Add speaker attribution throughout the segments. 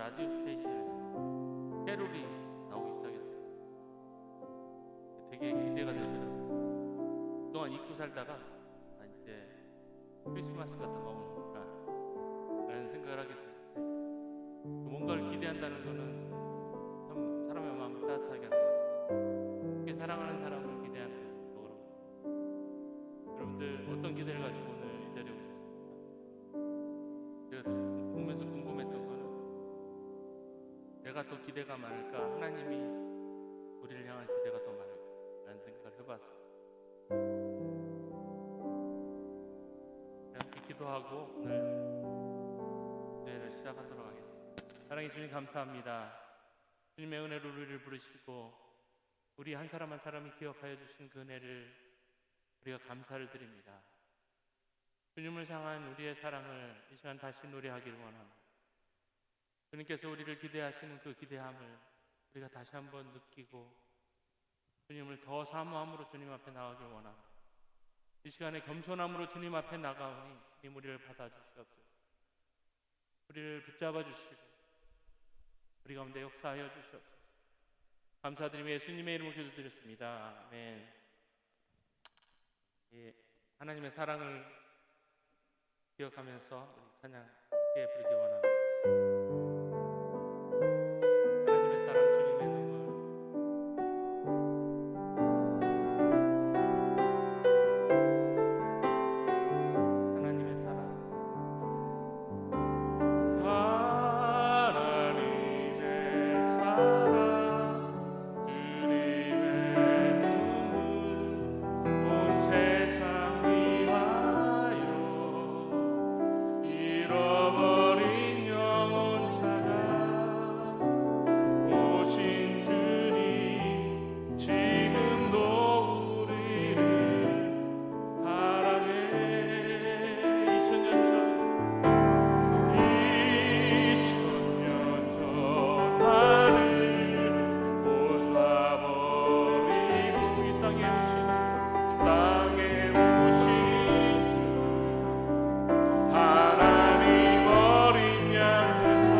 Speaker 1: 라디오 스테이션에서 캐롤이 나오기 시작했어요. 되게 기대가 되더라고요. 그동안 잊고 살다가 이제 크리스마스가 다가오는구나 라는 생각을 하게 됐는데, 뭔가를 기대한다는 거는 참 사람의 마음을 따뜻하게 하는 것 같아요. 그렇게 사랑하는 사람을 기대하는 것도 그렇고. 여러분들 어떤 기대를 가지고 오늘 이 자리에 오셨습니까? 제가 보면서 궁금했던 거는, 내가 더 기대가 많을까, 하나님이 우리를 향한 기대가 더 많을까 라는 생각을 해봤어요. 함께 기도하고 오늘 기도회를 시작하도록 하겠습니다. 사랑해 주님, 감사합니다. 주님의 은혜로 우리를 부르시고 우리 한 사람 한 사람이 기억하여 주신 그 은혜를 우리가 감사를 드립니다. 주님을 향한 우리의 사랑을 이 시간 다시 노래하기를 원합니다. 주님께서 우리를 기대하시는 그 기대함을 우리가 다시 한번 느끼고 주님을 더 사모함으로 주님 앞에 나가길 원합니다. 이 시간에 겸손함으로 주님 앞에 나가오니 주님 우리를 받아주시옵소서. 우리를 붙잡아 주시고 우리 가운데 역사하여 주시옵소서. 감사드리며 예수님의 이름으로 기도드렸습니다. 아멘. 예, 하나님의 사랑을 기억하면서 우리 찬양 함께 부르기 원합니다. 하나님의 사랑, 주님의 눈물. 하나님의 사랑. 하나님의 사랑, 주님의 눈물, 온 세상 위하여 잃어버린 영혼 찾아 오신 주님, 지금도 우리를 사랑해. 2000년 전 하늘 보좌버리고 이 땅에 오신 주, 하나님 어린 양 되사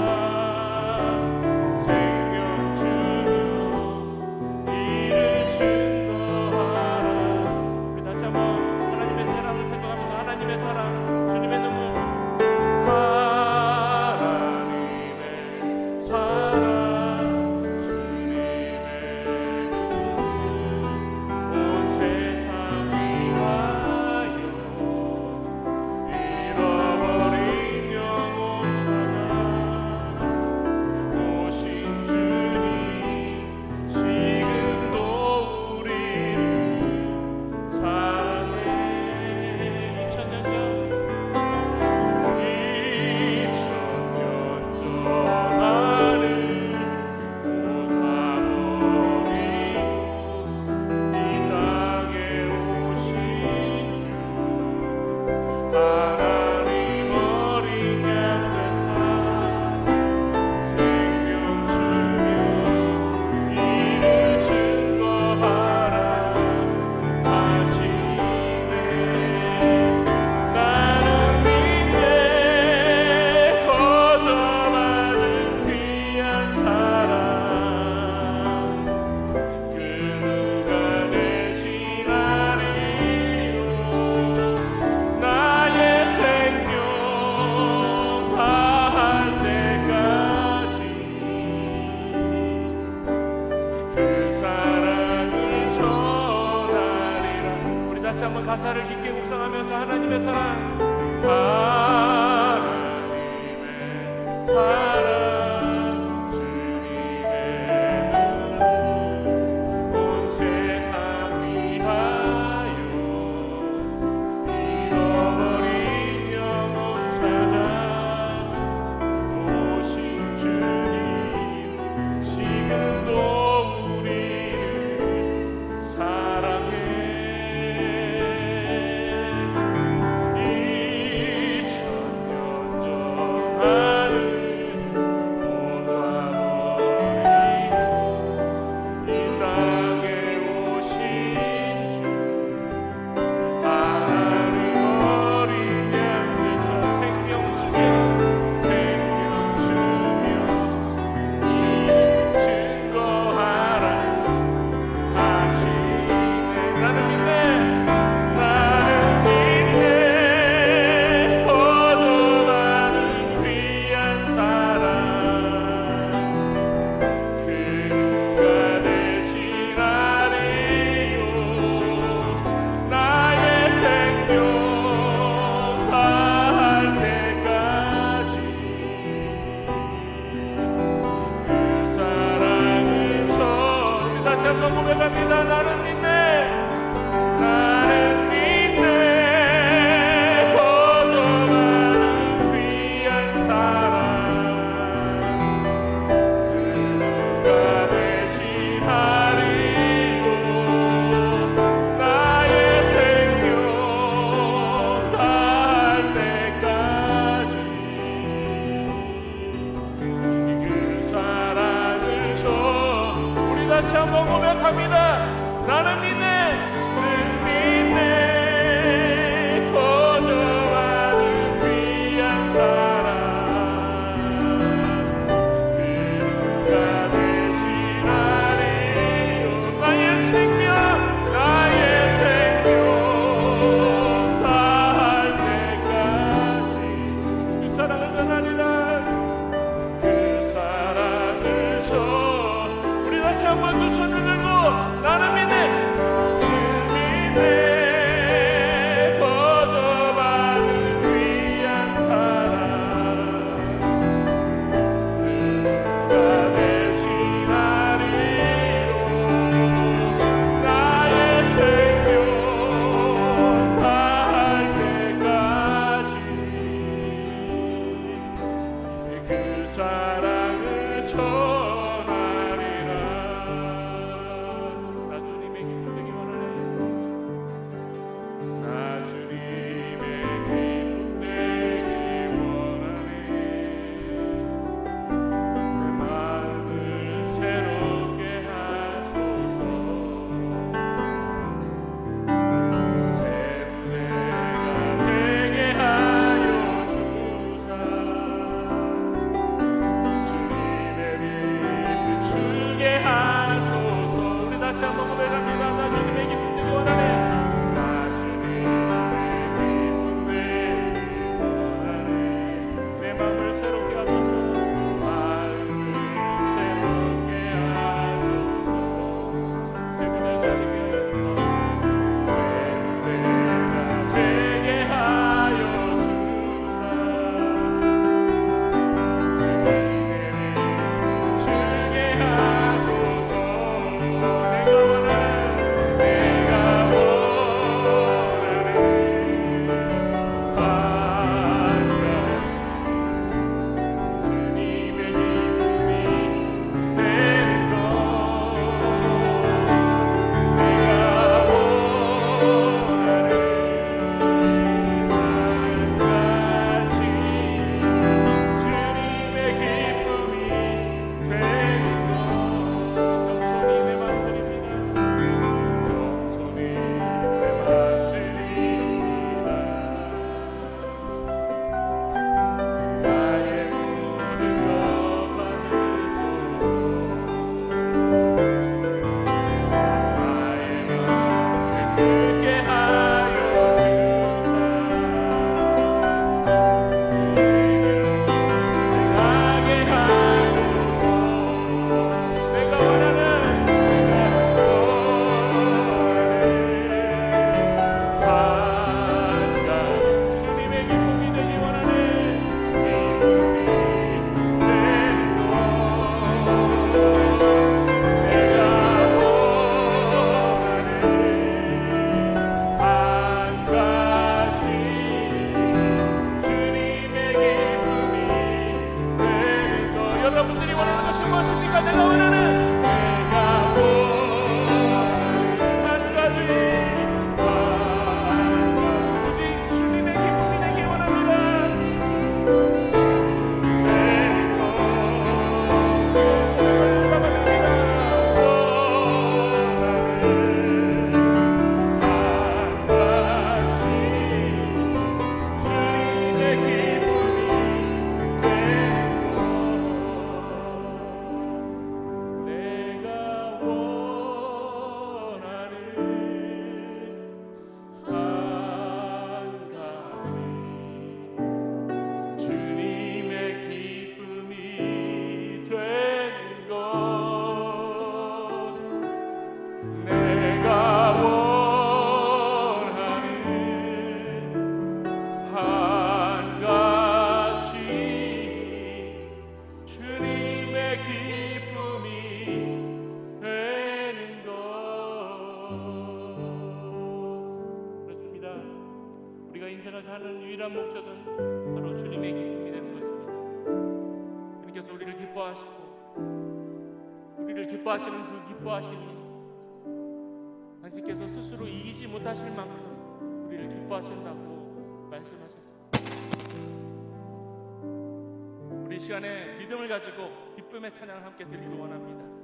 Speaker 1: 생명 주며 이를 증거하라. 우리 다시 한번 하나님의 사랑을 생각하면서, 하나님의 사랑, 주님의 눈물. 하나님의 사랑, 주님의 눈물, 온 세상 위하여 잃어버린 영혼 찾아 오신 주님, 지금도 우리를 사랑해. 2000년 전 하늘 보좌버리고 이 땅에 오신 주, 하나님 어린 양 되사 생명 주며 이를 증거하라 하시네. 나는 믿네. 거저하는 귀한 사랑, 그 누가 대신하리요. 나의 생명 다할 때까지 그 사랑을 전하리라. 우리 다시 한번 가사를 깊게 묵상하면서, 하나님의 사랑, 하나님의 사랑, 주님의 눈물, 온 세상 위하여 잃어버린 영혼 찾아 오신 주님, 지금도 우리를 사랑해. 2000년 전 하늘 사랑을 전하리라. 그 사랑을 줘. 우리 다시 한번 두 손을 들고 나는 믿네.
Speaker 2: 인생을 사는 유일한 목적은 바로 주님의 기쁨이 되는 것입니다. 주님께서 우리를 기뻐하시고 우리를 기뻐하시는 그 기뻐하심이 당신께서 스스로 이기지 못하실 만큼 우리를 기뻐하신다고 말씀하셨습니다. 우리 시간에 믿음을 가지고 기쁨의 찬양을 함께 드리기 원합니다.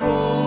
Speaker 1: 오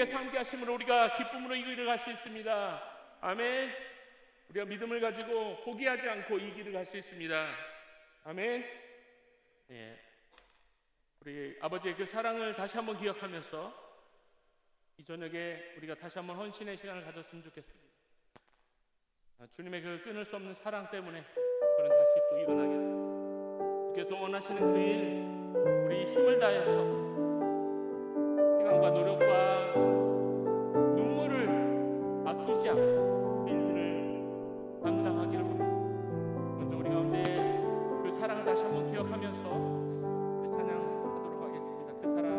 Speaker 1: 주님께서 함께 하심으로 우리가 기쁨으로 이 길을 갈 수 있습니다. 아멘. 우리가 믿음을 가지고 포기하지 않고 이 길을 갈 수 있습니다. 아멘. 예. 우리 아버지의 그 사랑을 다시 한번 기억하면서 이 저녁에 우리가 다시 한번 헌신의 시간을 가졌으면 좋겠습니다. 주님의 그 끊을 수 없는 사랑 때문에 저는 다시 또 일어나겠습니다. 주께서 원하시는 그 일 우리 힘을 다해서 시간과 노력과 눈물을 아끼지 않고 그 일들을 감당하기를 원합니다. 먼저 우리 가운데 그 사랑을 다시 한번 기억하면서 우리 찬양하도록 하겠습니다. 그 사랑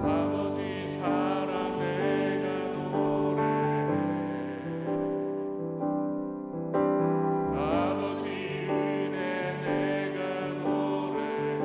Speaker 1: 아버지 사랑 내가 노래해 아버지 은혜 내가 노래해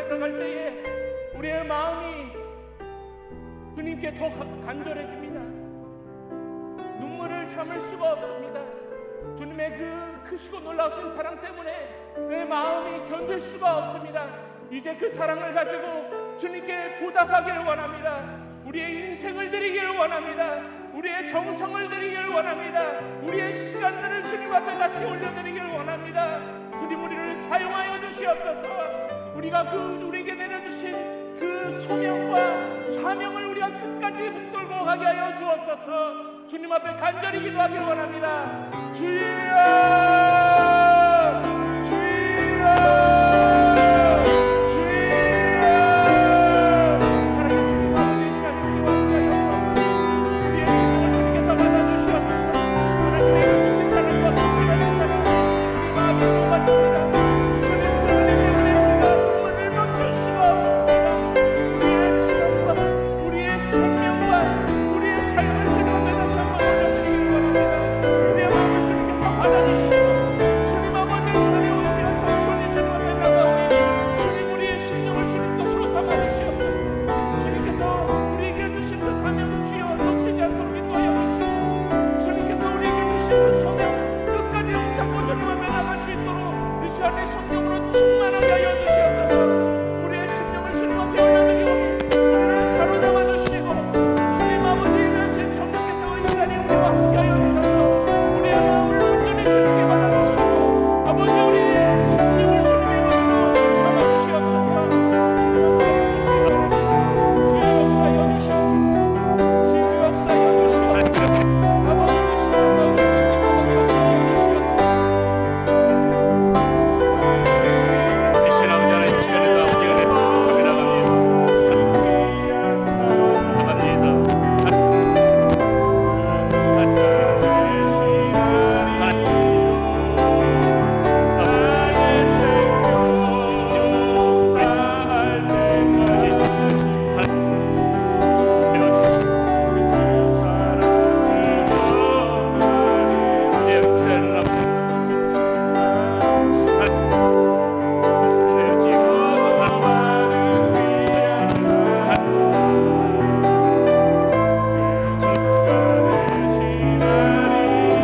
Speaker 1: 생각할 때에 우리의 마음이 주님께 더 간절해집니다. 눈물을 참을 수가 없습니다. 주님의 그 크시고 놀라우신 사랑 때문에 내 마음이 견딜 수가 없습니다. 이제 그 사랑을 가지고 주님께 보답하기를 원합니다. 우리의 인생을 드리기를 원합니다. 우리의 정성을 드리기를 원합니다. 우리의 시간들을 주님 앞에 다시 올려드리기를 원합니다. 주님 우리를 사용하여 주시옵소서. 우리가 우리에게 내려주신 그 소명과 사명을 우리가 끝까지 붙들고 가게 하여 주옵소서. 주님 앞에 간절히 기도하기를 원합니다. 주여, 주여, 주여. 살아계신 아버지, 시간에 우리와 함께하여 우리의 심령을 주님께서 받아주시옵소서. 하나님의 주신 사랑과 극진하신 사랑을 주님 마음에 녹아집니다. 주님 그 은혜 때문에 우리가 눈물을 멈출 수가 없습니다. 우리의 시간과 우리의 생명과 우리의 삶을 주님 앞에 다시 한번 올려드리기를 원합니다. 우리의 마음을 주님께서 받아주시고 주님 아버지의 손에 오시어서 주님 주님 앞에 나가오니 주님 우리의 심령을 주님 것으로 삼아주시옵소서. 주님께서 우리에게 주신 그 사명을 주여 놓치지 않도록 인도하여 주시고 주님께서 우리에게 주신 그 소명 끝까지 붙잡고 주님 앞에 나갈 수 있도록 이 시간에 성령으로 충만하게 하여 주시옵소서. 우리의 심령을 주님 앞에 올려드리오니 우리를 사로잡아 주시고 주님 아버지의 일하신 성령께서 이 시간에 우리와 함께하여 주셔서 우리의 마음을 온전히 주님께 받아주시고 아버지 우리의 심령을 주님의 것으로 삼아주시옵소서. 주의 역사여 주시옵소서. 주의 역사여 주시옵소서. 아버지 주시옵소서. 주님 아버지 역사여 주시옵소서.
Speaker 2: 대신 아버지 하나님 시간에도 아버지 은혜 감사합니다.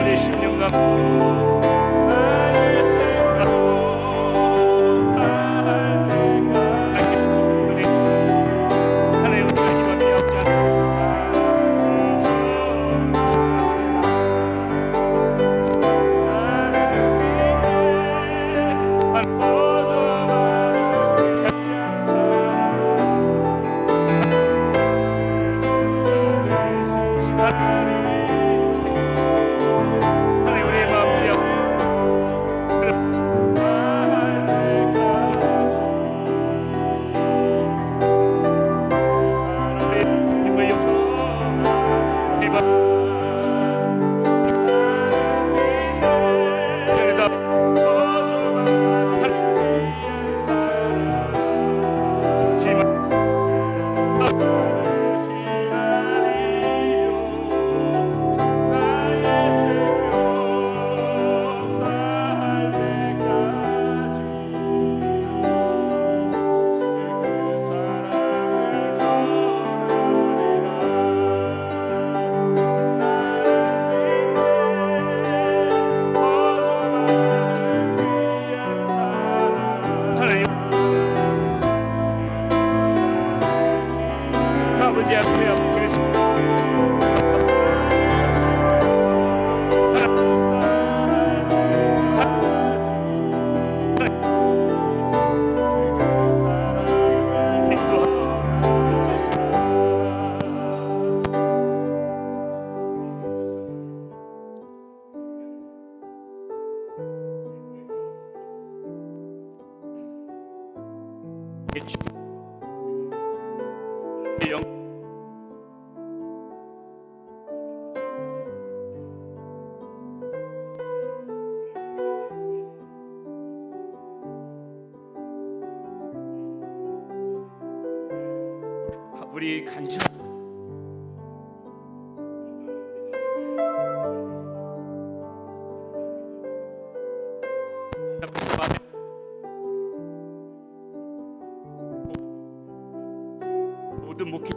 Speaker 2: 우리의 심령과 하나님 우리가 이번에 하나님 우리의 마음이여 아버지 앞에 그리스도 우리 간절
Speaker 1: 모든 목회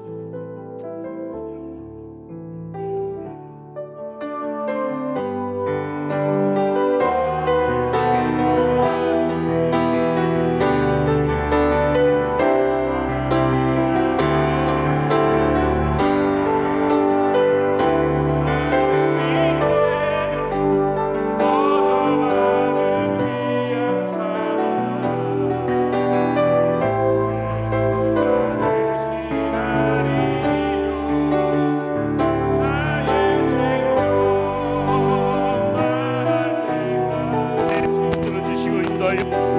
Speaker 1: 들어주시고 인도하여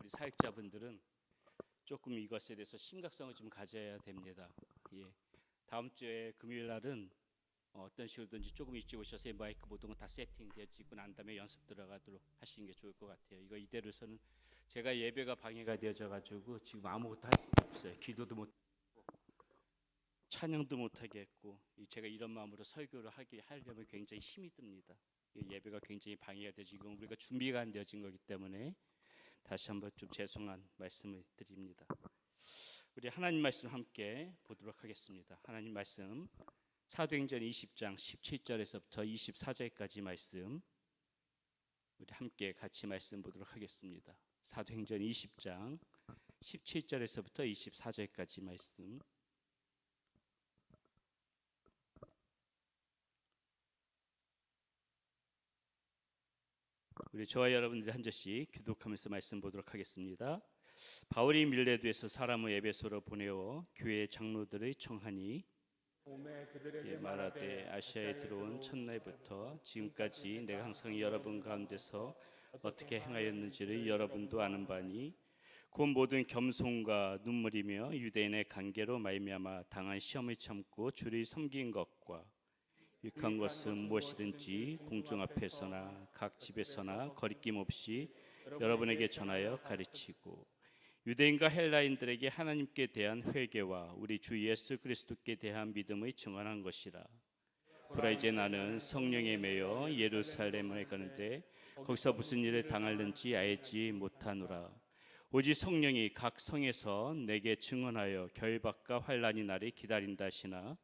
Speaker 3: 우리 사역자분들은 조금 이것에 대해서 심각성을 좀 가져야 됩니다. 예. 다음 주에 금요일 날은 어떤 식으로든지 조금 일찍 오셔서 마이크 모든 건 다 세팅되어지고 난 다음에 연습 들어가도록 하시는 게 좋을 것 같아요. 이거 이대로서는 제가 예배가 방해가 되어져 가지고 지금 아무것도 할 수가 없어요. 기도도 못 찬양도 못 하겠고 제가 이런 마음으로 설교를 하려면 굉장히 힘이 듭니다. 예배가 굉장히 방해가 되지 이건 우리가 준비가 안 되어진 거기 때문에 다시 한번 좀 죄송한 말씀을 드립니다. 우리 하나님 말씀 함께 보도록 하겠습니다. 하나님 말씀 사도행전 20장 17절에서부터 24절까지 말씀 우리 함께 같이 말씀 보도록 하겠습니다. 사도행전 20장 17절에서부터 24절까지 말씀 우리 저와 여러분들이 한 절씩 교독하면서 말씀 보도록 하겠습니다. 바울이 밀레도에서 사람을 에베소로 보내어 교회 장로들의 청하니 말하되 아시아에 들어온 첫날부터 지금까지 내가 항상 여러분 가운데서 어떻게 행하였는지를 여러분도 아는 바니 곧 모든 겸손과 눈물이며 유대인의 관계로 말미암아 당한 시험을 참고 주를 섬긴 것과 유익한 것은 무엇이든지 공중 앞에서나 각 집에서나 거리낌 없이 여러분에게 전하여 가르치고 유대인과 헬라인들에게 하나님께 대한 회개와 우리 주 예수 그리스도께 대한 믿음의 증언한 것이라. 보라 이제 나는 성령에 매여 예루살렘에 가는데 거기서 무슨 일을 당할는지 알지 못하노라. 오직 성령이 각 성에서 내게 증언하여 결박과 환난이 나를 기다린다 하시나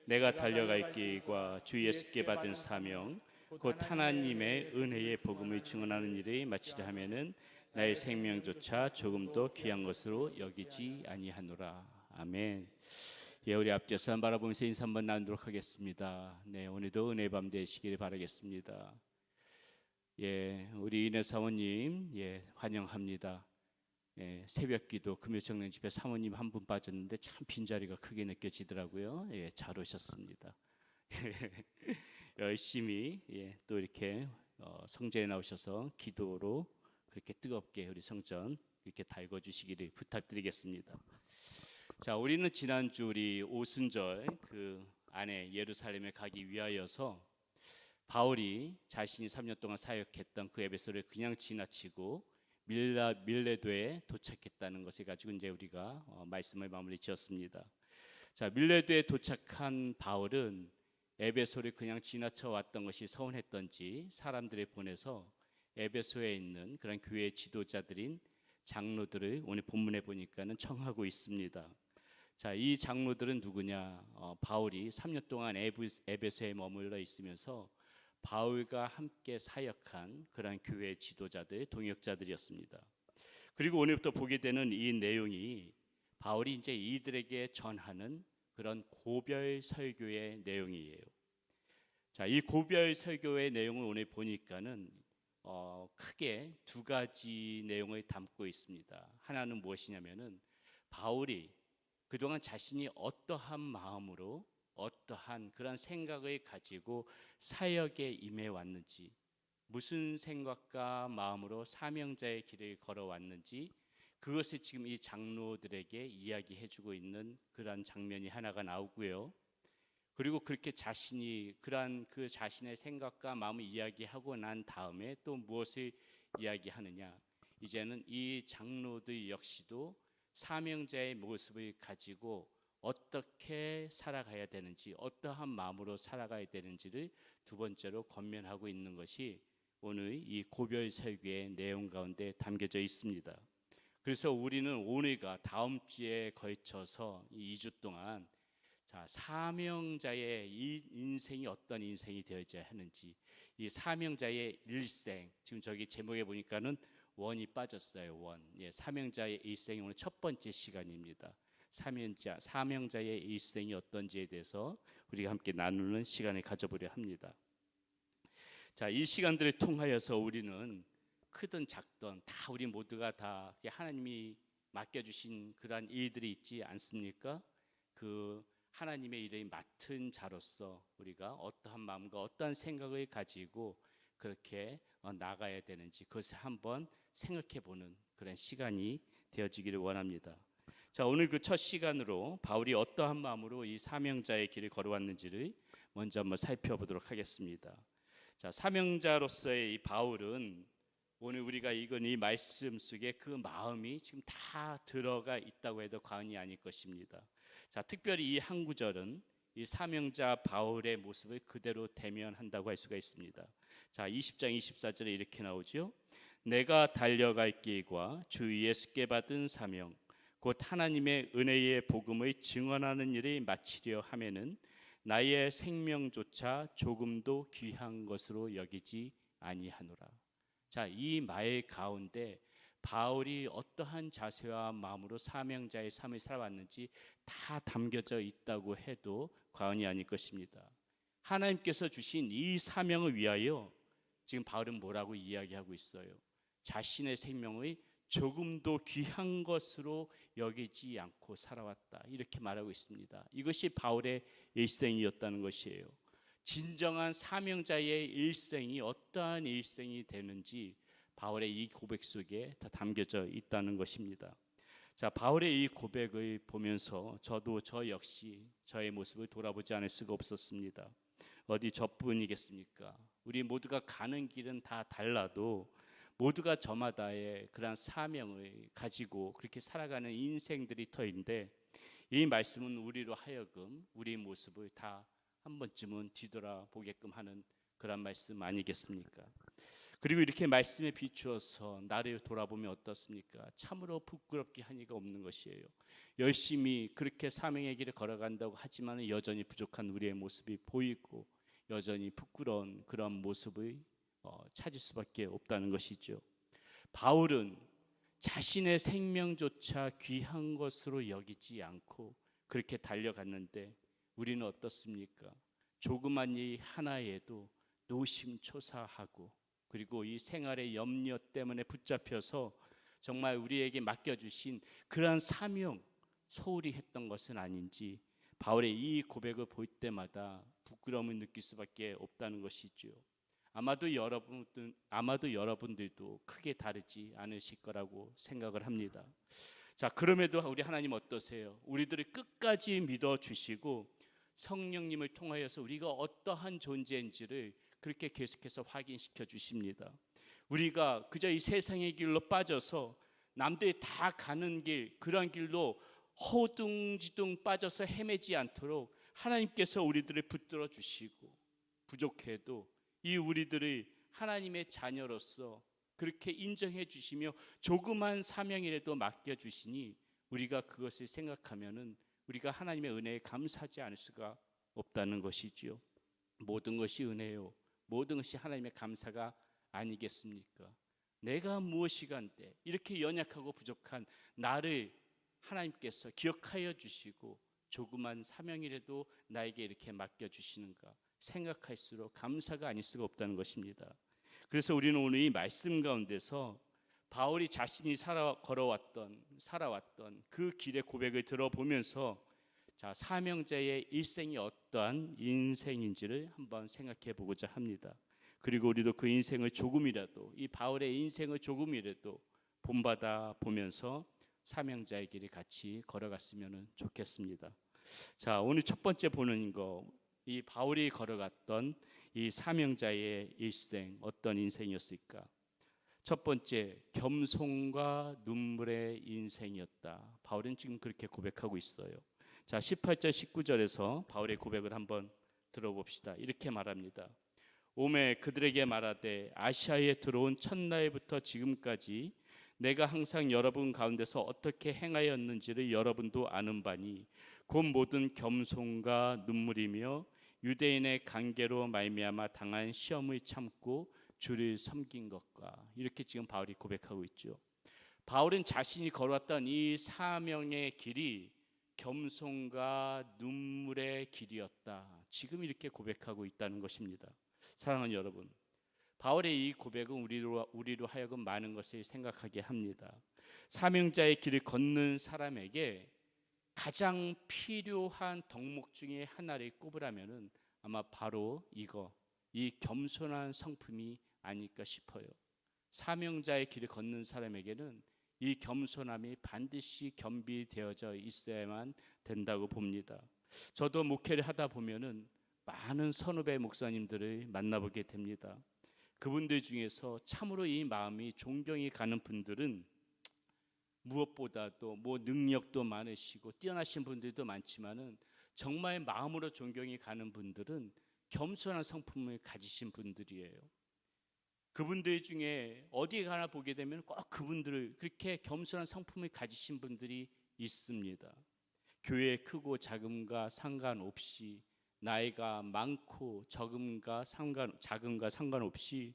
Speaker 3: 내가 달려갈 길과 주 예수께 받은 사명 곧 하나님의 은혜의 복음을 증언하는 일을 마치려 하면은 나의 생명조차 조금도 귀한 것으로 여기지 아니하노라. 아멘. 예, 우리 앞뒤에서 바라보면서 인사 한번 나누도록 하겠습니다. 네, 오늘도 은혜 밤 되시기를 바라겠습니다. 예, 우리 인혜 사모님, 예, 환영합니다. 예, 새벽기도 금요정령 집에 사모님 한 분 빠졌는데 참 빈자리가 크게 느껴지더라고요. 예, 잘 오셨습니다. 열심히 예, 또 이렇게 성전에 나오셔서 기도로 그렇게 뜨겁게 우리 성전 이렇게 달궈 주시기를 부탁드리겠습니다. 자, 우리는 지난주 우리 오순절 그 안에 예루살렘에 가기 위하여서 바울이 자신이 3년 동안 사역했던 그 에베소를 그냥 지나치고 밀레도에 도착했다는 것을 가지고 이제 우리가 말씀을 마무리 지었습니다. 자, 밀레도에 도착한 바울은 에베소를 그냥 지나쳐 왔던 것이 서운했던지 사람들을 보내서 에베소에 있는 그런 교회 지도자들인 장로들을 오늘 본문에 보니까는 청하고 있습니다. 자, 이 장로들은 누구냐? 바울이 3년 동안 에베소에 머물러 있으면서 바울과 함께 사역한 그런 교회 지도자들, 동역자들이었습니다. 그리고 오늘부터 보게 되는 이 내용이 바울이 이제 이들에게 전하는 그런 고별 설교의 내용이에요. 자, 이 고별 설교의 내용을 오늘 보니까는 크게 두 가지 내용을 담고 있습니다. 하나는 무엇이냐면은 바울이 그동안 자신이 어떠한 마음으로 어떠한 그런 생각을 가지고 사역에 임해 왔는지, 무슨 생각과 마음으로 사명자의 길을 걸어왔는지 그것을 지금 이 장로들에게 이야기해주고 있는 그런 장면이 하나가 나오고요. 그리고 그렇게 자신이 그러한 그 자신의 생각과 마음을 이야기하고 난 다음에 또 무엇을 이야기하느냐? 이제는 이 장로들 역시도 사명자의 모습을 가지고 어떻게 살아가야 되는지, 어떠한 마음으로 살아가야 되는지를 두 번째로 권면하고 있는 것이 오늘 이 고별 설교의 내용 가운데 담겨져 있습니다. 그래서 우리는 오늘과 다음 주에 걸쳐서 이 2주 동안 자, 사명자의 이 인생이 어떤 인생이 되어야 하는지, 이 사명자의 일생, 지금 저기 제목에 보니까는 원이 빠졌어요. 원. 예, 사명자의 일생이 오늘 첫 번째 시간입니다. 사명자의 일생이 어떤지에 대해서 우리가 함께 나누는 시간을 가져보려 합니다. 자, 이 시간들을 통하여서 우리는 크든 작든 다 우리 모두가 다 하나님이 맡겨주신 그러한 일들이 있지 않습니까? 그 하나님의 일을 맡은 자로서 우리가 어떠한 마음과 어떠한 생각을 가지고 그렇게 나가야 되는지 그것을 한번 생각해보는 그런 시간이 되어지기를 원합니다. 자, 오늘 그 첫 시간으로 바울이 어떠한 마음으로 이 사명자의 길을 걸어왔는지를 먼저 한번 살펴보도록 하겠습니다. 자, 사명자로서의 이 바울은 오늘 우리가 읽은 이 말씀 속에 그 마음이 지금 다 들어가 있다고 해도 과언이 아닐 것입니다. 자, 특별히 이 한 구절은 이 사명자 바울의 모습을 그대로 대면한다고 할 수가 있습니다. 자, 20장 24절에 이렇게 나오죠. 내가 달려갈 길과 주 예수께 받은 사명 곧 하나님의 은혜의 복음을 증언하는 일을 마치려 하면은 나의 생명조차 조금도 귀한 것으로 여기지 아니하노라. 자, 이 말 가운데 바울이 어떠한 자세와 마음으로 사명자의 삶을 살아왔는지 다 담겨져 있다고 해도 과언이 아닐 것입니다. 하나님께서 주신 이 사명을 위하여 지금 바울은 뭐라고 이야기하고 있어요? 자신의 생명의 조금도 귀한 것으로 여기지 않고 살아왔다, 이렇게 말하고 있습니다. 이것이 바울의 일생이었다는 것이에요. 진정한 사명자의 일생이 어떠한 일생이 되는지 바울의 이 고백 속에 다 담겨져 있다는 것입니다. 자, 바울의 이 고백을 보면서 저도 저 역시 저의 모습을 돌아보지 않을 수가 없었습니다. 어디 저뿐이겠습니까? 우리 모두가 가는 길은 다 달라도 모두가 저마다의 그러한 사명을 가지고 그렇게 살아가는 인생들이 터인데, 이 말씀은 우리로 하여금 우리 모습을 다 한 번쯤은 뒤돌아보게끔 하는 그런 말씀 아니겠습니까? 그리고 이렇게 말씀에 비추어서 나를 돌아보면 어떻습니까? 참으로 부끄럽게 하니가 없는 것이에요. 열심히 그렇게 사명의 길을 걸어간다고 하지만 여전히 부족한 우리의 모습이 보이고 여전히 부끄러운 그런 모습을 찾을 수밖에 없다는 것이죠. 바울은 자신의 생명조차 귀한 것으로 여기지 않고 그렇게 달려갔는데, 우리는 어떻습니까? 조그만 일 하나에도 노심초사하고, 그리고 이 생활의 염려 때문에 붙잡혀서 정말 우리에게 맡겨주신 그러한 사명 소홀히 했던 것은 아닌지, 바울의 이 고백을 볼 때마다 부끄러움을 느낄 수밖에 없다는 것이죠. 아마도 여러분들도 크게 다르지 않으실 거라고 생각을 합니다. 자, 그럼에도 우리 하나님 어떠세요? 우리들을 끝까지 믿어주시고 성령님을 통하여서 우리가 어떠한 존재인지를 그렇게 계속해서 확인시켜 주십니다. 우리가 그저 이 세상의 길로 빠져서 남들이 다 가는 길, 그런 길로 허둥지둥 빠져서 헤매지 않도록 하나님께서 우리들을 붙들어 주시고, 부족해도 이 우리들을 하나님의 자녀로서 그렇게 인정해 주시며 조그만 사명이라도 맡겨 주시니, 우리가 그것을 생각하면은 우리가 하나님의 은혜에 감사하지 않을 수가 없다는 것이지요. 모든 것이 은혜요, 모든 것이 하나님의 감사가 아니겠습니까? 내가 무엇이간데 이렇게 연약하고 부족한 나를 하나님께서 기억하여 주시고 조그만 사명이라도 나에게 이렇게 맡겨주시는가 생각할수록 감사가 아닐 수가 없다는 것입니다. 그래서 우리는 오늘 이 말씀 가운데서 바울이 자신이 살아왔던 그 길의 고백을 들어보면서, 자, 사명자의 일생이 어떠한 인생인지를 한번 생각해 보고자 합니다. 그리고 우리도 그 인생을 조금이라도, 이 바울의 인생을 조금이라도 본받아 보면서 사명자의 길을 같이 걸어갔으면 좋겠습니다. 자, 오늘 첫 번째 보는 거, 이 바울이 걸어갔던 이 사명자의 일생, 어떤 인생이었을까? 첫 번째, 겸손과 눈물의 인생이었다. 바울은 지금 그렇게 고백하고 있어요. 자, 18절 19절에서 바울의 고백을 한번 들어봅시다. 이렇게 말합니다. 오매 그들에게 말하되 아시아에 들어온 첫날부터 지금까지 내가 항상 여러분 가운데서 어떻게 행하였는지를 여러분도 아는 바니 곧 모든 겸손과 눈물이며 유대인의 관계로 말미암아 당한 시험을 참고 주를 섬긴 것과, 이렇게 지금 바울이 고백하고 있죠. 바울은 자신이 걸어왔던 이 사명의 길이 겸손과 눈물의 길이었다, 지금 이렇게 고백하고 있다는 것입니다. 사랑하는 여러분, 바울의 이 고백은 우리로 하여금 많은 것을 생각하게 합니다. 사명자의 길을 걷는 사람에게 가장 필요한 덕목 중에 하나를 꼽으라면은 아마 바로 이 겸손한 성품이 아닐까 싶어요. 사명자의 길을 걷는 사람에게는 이 겸손함이 반드시 겸비되어져 있어야만 된다고 봅니다. 저도 목회를 하다 보면은 많은 선후배 목사님들을 만나보게 됩니다. 그분들 중에서 참으로 이 마음이 존경이 가는 분들은 무엇보다도 능력도 많으시고 뛰어나신 분들도 많지만은 정말 마음으로 존경이 가는 분들은 겸손한 성품을 가지신 분들이에요. 그분들 중에 어디에 가나 보게 되면 꼭 그분들을 그렇게 겸손한 성품을 가지신 분들이 있습니다. 교회 크고 작음과 상관없이, 나이가 많고 작음과 상관없이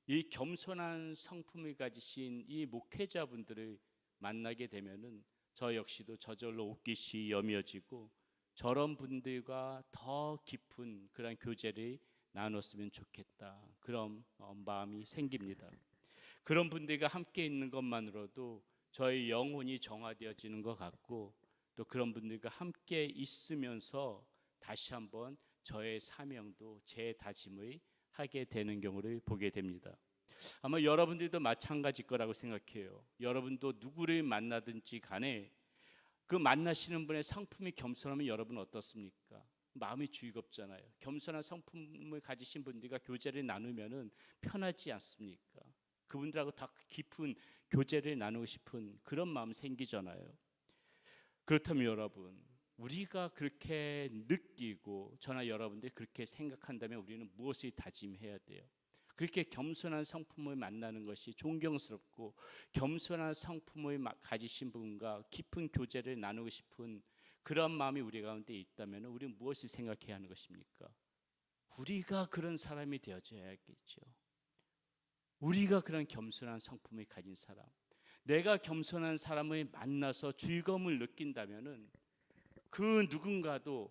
Speaker 3: 이 겸손한 성품을 가지신 이 목회자분들을 만나게 되면은 저 역시도 저절로 옷깃이 여며지고 저런 분들과 더 깊은 그런 교제를 나눴으면 좋겠다, 그런 마음이 생깁니다. 그런 분들과 함께 있는 것만으로도 저의 영혼이 정화되어지는 것 같고, 또 그런 분들과 함께 있으면서 다시 한번 저의 사명도 제 다짐을 하게 되는 경우를 보게 됩니다. 아마 여러분들도 마찬가지일 거라고 생각해요. 여러분도 누구를 만나든지 간에 그 만나시는 분의 성품이 겸손하면 여러분 어떻습니까? 마음이 즐겁잖아요. 겸손한 성품을 가지신 분들과 교제를 나누면은 편하지 않습니까? 그분들하고 더 깊은 교제를 나누고 싶은 그런 마음 생기잖아요. 그렇다면 여러분, 우리가 그렇게 느끼고 저나 여러분들이 그렇게 생각한다면 우리는 무엇을 다짐해야 돼요? 그렇게 겸손한 성품을 만나는 것이 존경스럽고 겸손한 성품을 가지신 분과 깊은 교제를 나누고 싶은 그런 마음이 우리 가운데 있다면 우리는 무엇을 생각해야 하는 것입니까? 우리가 그런 사람이 되어줘야겠죠. 우리가 그런 겸손한 성품을 가진 사람, 내가 겸손한 사람을 만나서 즐거움을 느낀다면은 그 누군가도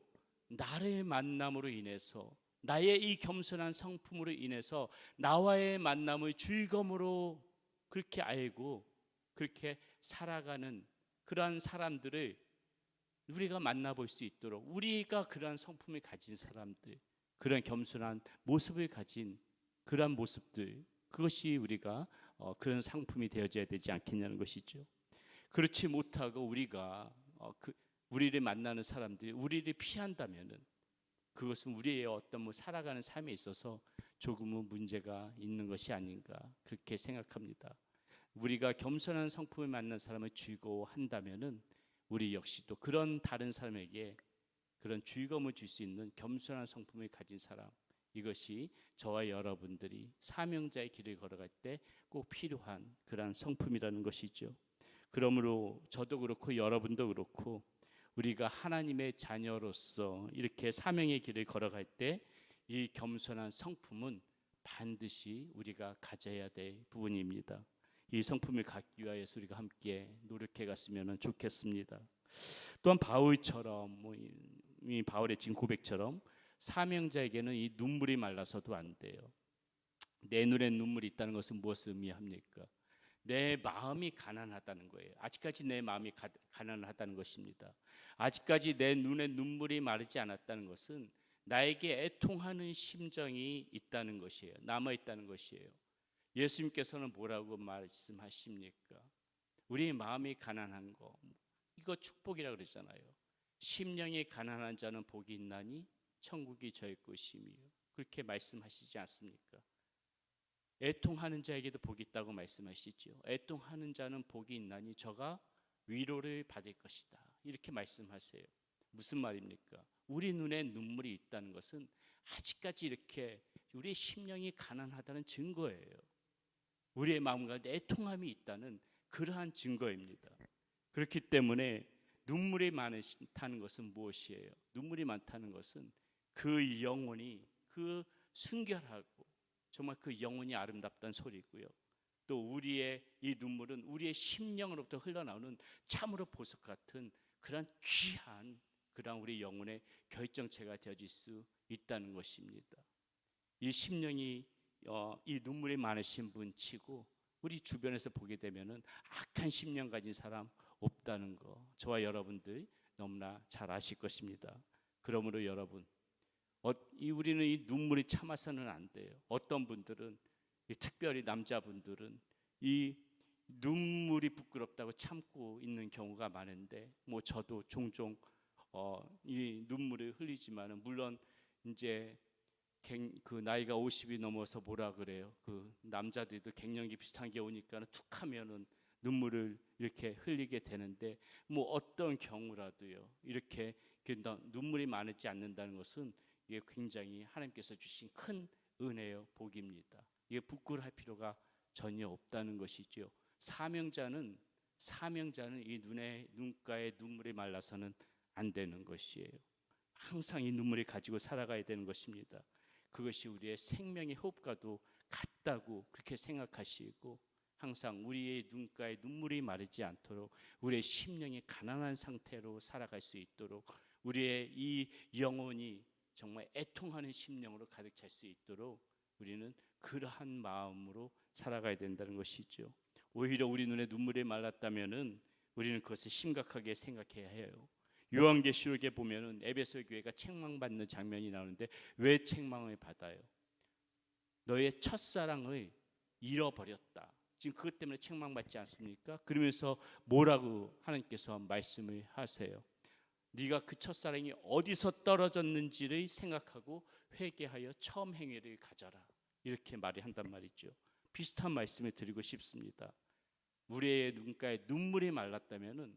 Speaker 3: 나의 만남으로 인해서 나의 이 겸손한 성품으로 인해서 나와의 만남을 즐거움으로 그렇게 알고 그렇게 살아가는 그러한 사람들을 우리가 만나볼 수 있도록 우리가 그러한 성품을 가진 사람들, 그런 겸손한 모습을 가진 그러한 모습들, 그것이 우리가 그런 상품이 되어져야 되지 않겠냐는 것이죠. 그렇지 못하고 우리가 우리를 만나는 사람들이 우리를 피한다면은 그것은 우리의 어떤 살아가는 삶에 있어서 조금은 문제가 있는 것이 아닌가 그렇게 생각합니다. 우리가 겸손한 성품을 만난 사람을 즐거워한다면은 우리 역시도 그런 다른 사람에게 그런 즐거움을 줄 수 있는 겸손한 성품을 가진 사람, 이것이 저와 여러분들이 사명자의 길을 걸어갈 때 꼭 필요한 그러한 성품이라는 것이죠. 그러므로 저도 그렇고 여러분도 그렇고 우리가 하나님의 자녀로서 이렇게 사명의 길을 걸어갈 때 이 겸손한 성품은 반드시 우리가 가져야 될 부분입니다. 이 성품을 갖기 위해서 우리가 함께 노력해 갔으면 좋겠습니다. 또한 바울처럼 이 바울의 지금 고백처럼 사명자에게는 이 눈물이 말라서도 안 돼요. 내 눈에 눈물이 있다는 것은 무엇을 의미합니까? 내 마음이 가난하다는 거예요. 아직까지 내 마음이 가난하다는 것입니다. 아직까지 내 눈에 눈물이 마르지 않았다는 것은 나에게 애통하는 심정이 있다는 것이에요. 남아있다는 것이에요. 예수님께서는 뭐라고 말씀하십니까? 우리 마음이 가난한 거, 이거 축복이라고 그러잖아요. 심령이 가난한 자는 복이 있나니 천국이 저의 것이며, 그렇게 말씀하시지 않습니까? 애통하는 자에게도 복이 있다고 말씀하시죠. 애통하는 자는 복이 있나니 저가 위로를 받을 것이다, 이렇게 말씀하세요. 무슨 말입니까? 우리 눈에 눈물이 있다는 것은 아직까지 이렇게 우리의 심령이 가난하다는 증거예요. 우리의 마음 가운데 애통함이 있다는 그러한 증거입니다. 그렇기 때문에 눈물이 많다는 것은 무엇이에요? 눈물이 많다는 것은 그 영혼이 그 순결하고 정말 그 영혼이 아름답다는 소리고요. 또 우리의 이 눈물은 우리의 심령으로부터 흘러나오는 참으로 보석 같은 그런 귀한 그런 우리 영혼의 결정체가 되어질 수 있다는 것입니다. 이 심령이 이 눈물이 많으신 분 치고 우리 주변에서 보게 되면은 악한 심령 가진 사람 없다는 거 저와 여러분들 너무나 잘 아실 것입니다. 그러므로 여러분, 우리는 이 눈물이 참아서는 안 돼요. 어떤 분들은 특별히 남자분들은 이 눈물이 부끄럽다고 참고 있는 경우가 많은데 저도 종종 이 눈물을 흘리지만은 물론 이제 그 나이가 50이 넘어서 뭐라 그래요? 그 남자들도 갱년기 비슷한 게 오니까 툭 하면은 눈물을 이렇게 흘리게 되는데 어떤 경우라도요 이렇게 눈물이 많지 않는다는 것은 이게 굉장히 하나님께서 주신 큰 은혜요 복입니다. 이게 부끄러워할 필요가 전혀 없다는 것이죠. 사명자는 이 눈가에 눈물이 말라서는 안 되는 것이에요. 항상 이 눈물을 가지고 살아가야 되는 것입니다. 그것이 우리의 생명의 호흡과도 같다고 그렇게 생각하시고 항상 우리의 눈가에 눈물이 마르지 않도록 우리의 심령이 가난한 상태로 살아갈 수 있도록 우리의 이 영혼이 정말 애통하는 심령으로 가득 찰 수 있도록 우리는 그러한 마음으로 살아가야 된다는 것이죠. 오히려 우리 눈에 눈물이 말랐다면은 우리는 그것을 심각하게 생각해야 해요. 요한계시록에 보면은 에베소 교회가 책망받는 장면이 나오는데 왜 책망을 받아요? 너의 첫사랑을 잃어버렸다. 지금 그것 때문에 책망받지 않습니까? 그러면서 뭐라고 하나님께서 말씀을 하세요? 네가 그 첫사랑이 어디서 떨어졌는지를 생각하고 회개하여 처음 행위를 가져라, 이렇게 말을 한단 말이죠. 비슷한 말씀을 드리고 싶습니다. 우리의 눈가에 눈물이 말랐다면은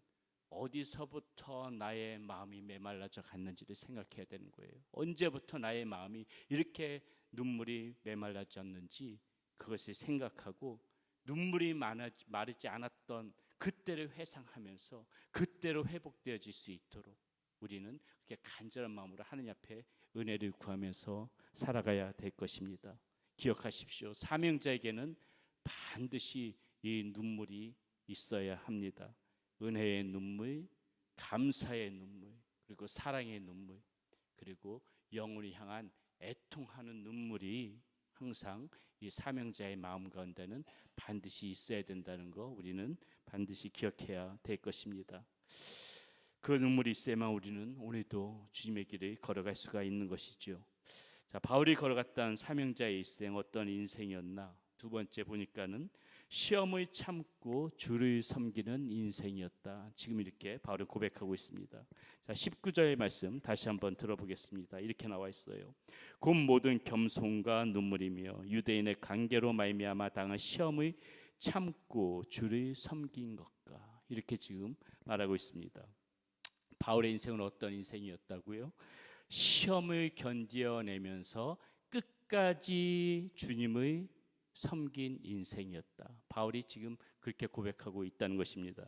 Speaker 3: 어디서부터 나의 마음이 메말라져 갔는지를 생각해야 되는 거예요. 언제부터 나의 마음이 이렇게 눈물이 메말라졌는지 그것을 생각하고 눈물이 마르지 않았던 그때를 회상하면서 그때로 회복되어질 수 있도록 우리는 그렇게 간절한 마음으로 하느님 앞에 은혜를 구하면서 살아가야 될 것입니다. 기억하십시오. 사명자에게는 반드시 이 눈물이 있어야 합니다. 은혜의 눈물, 감사의 눈물, 그리고 사랑의 눈물, 그리고 영혼을 향한 애통하는 눈물이 항상 이 사명자의 마음 가운데는 반드시 있어야 된다는 거 우리는 반드시 기억해야 될 것입니다. 그 눈물이 있어야만 우리는 오늘도 주님의 길을 걸어갈 수가 있는 것이죠. 자, 바울이 걸어갔던 사명자의 인생 어떤 인생이었나? 두 번째 보니까는 시험을 참고 주를 섬기는 인생이었다. 지금 이렇게 바울은 고백하고 있습니다. 자, 19절의 말씀 다시 한번 들어보겠습니다. 이렇게 나와 있어요. 곧 모든 겸손과 눈물이며 유대인의 관계로 말미암아 당한 시험을 참고 주를 섬긴 것과 이렇게 지금 말하고 있습니다. 바울의 인생은 어떤 인생이었다고요? 시험을 견뎌내면서 끝까지 주님을 섬긴 인생이었다. 바울이 지금 그렇게 고백하고 있다는 것입니다.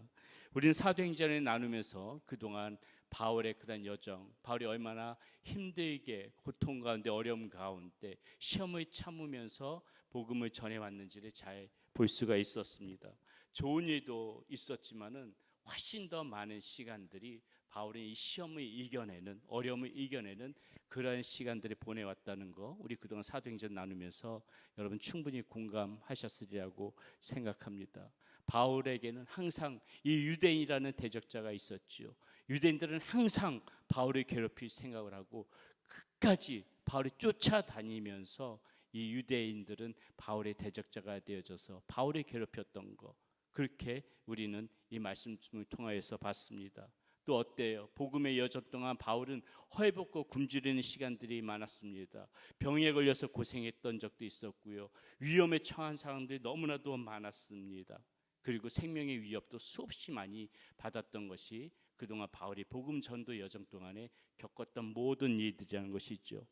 Speaker 3: 우리는 사도행전을 나누면서 그동안 바울의 그런 여정, 바울이 얼마나 힘들게 고통 가운데 어려움 가운데 시험을 참으면서 복음을 전해왔는지를 잘 볼 수가 있었습니다. 좋은 일도 있었지만은 훨씬 더 많은 시간들이 바울이 이 시험을 이겨내는 어려움을 이겨내는 그런 시간들을 보내왔다는 거 우리 그동안 사도행전 나누면서 여러분 충분히 공감하셨으리라고 생각합니다. 바울에게는 항상 이 유대인이라는 대적자가 있었죠. 유대인들은 항상 바울을 괴롭힐 생각을 하고 끝까지 바울이 쫓아다니면서 이 유대인들은 바울의 대적자가 되어져서 바울을 괴롭혔던 거 그렇게 우리는 이 말씀을 통하여서 봤습니다. 또 어때요? 복음의 여정 동안 바울은 헐벗고 굶주리는 시간들이 많았습니다. 병에 걸려서 고생했던 적도 있었고요. 위험에 처한 상황들이 너무나도 많았습니다. 그리고 생명의 위협도 수없이 많이 받았던 것이 그동안 바울이 복음 전도 여정 동안에 겪었던 모든 일들이라는 것이죠.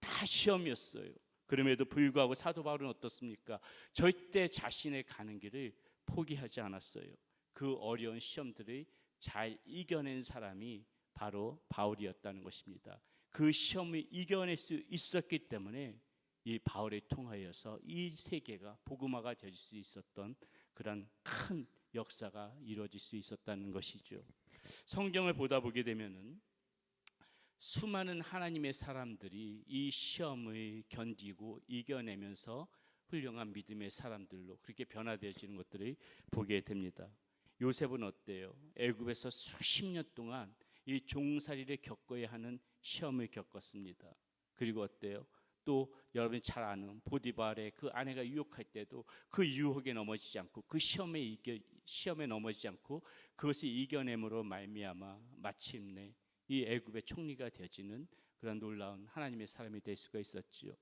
Speaker 3: 다 시험이었어요. 그럼에도 불구하고 사도 바울은 어떻습니까? 절대 자신의 가는 길을 포기하지 않았어요. 그 어려운 시험들을 잘 이겨낸 사람이 바로 바울이었다는 것입니다. 그 시험을 이겨낼 수 있었기 때문에 이 바울을 통하여서 이 세계가 복음화가 될 수 있었던 그런 큰 역사가 이루어질 수 있었다는 것이죠. 성경을 보다 보게 되면은 수많은 하나님의 사람들이 이 시험을 견디고 이겨내면서 훌륭한 믿음의 사람들로 그렇게 변화되어지는 것들을 보게 됩니다. 요셉은 어때요? 애굽에서 수십 년 동안 이 종살이를 겪어야 하는 시험을 겪었습니다. 그리고 어때요? 또 여러분이 잘 아는 보디발의 그 아내가 유혹할 때도 그 유혹에 넘어지지 않고 그 시험에 넘어지지 않고 그것을 이겨냄으로 말미암아 마침내 이 애굽의 총리가 되어지는 그런 놀라운 하나님의 사람이 될 수가 있었지요.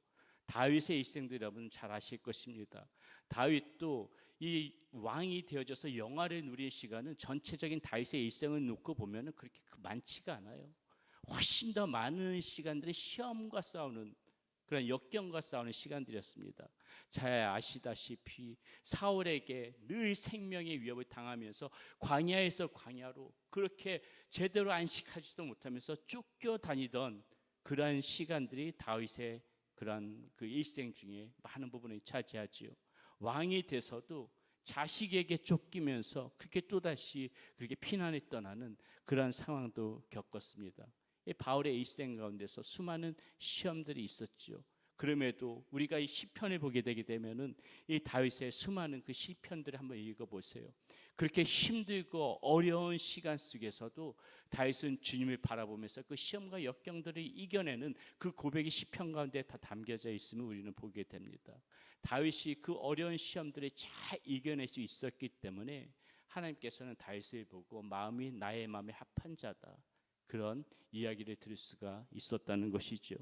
Speaker 3: 다윗의 일생도 여러분 잘 아실 것입니다. 다윗도 이 왕이 되어져서 영화를 누릴 시간은 전체적인 다윗의 일생을 놓고 보면 그렇게 많지가 않아요. 훨씬 더 많은 시간들이 시험과 싸우는 그런 역경과 싸우는 시간들이었습니다. 잘 아시다시피 사울에게 늘 생명의 위협을 당하면서 광야에서 광야로 그렇게 제대로 안식하지도 못하면서 쫓겨다니던 그러한 시간들이 다윗의 그런 그 일생 중에 많은 부분을 차지하지요. 왕이 돼서도 자식에게 쫓기면서 그렇게 또다시 그렇게 피난을 떠나는 그러한 상황도 겪었습니다. 바울의 일생 가운데서 수많은 시험들이 있었지요. 그럼에도 우리가 이 시편을 보게 되게 되면은 이 다윗의 수많은 그 시편들을 한번 읽어보세요. 그렇게 힘들고 어려운 시간 속에서도 다윗은 주님을 바라보면서 그 시험과 역경들을 이겨내는 그 고백이 시편 가운데 다 담겨져 있음을 우리는 보게 됩니다. 다윗이 그 어려운 시험들을 잘 이겨낼 수 있었기 때문에 하나님께서는 다윗을 보고 마음이 나의 마음에 합한 자다 그런 이야기를 들을 수가 있었다는 것이죠.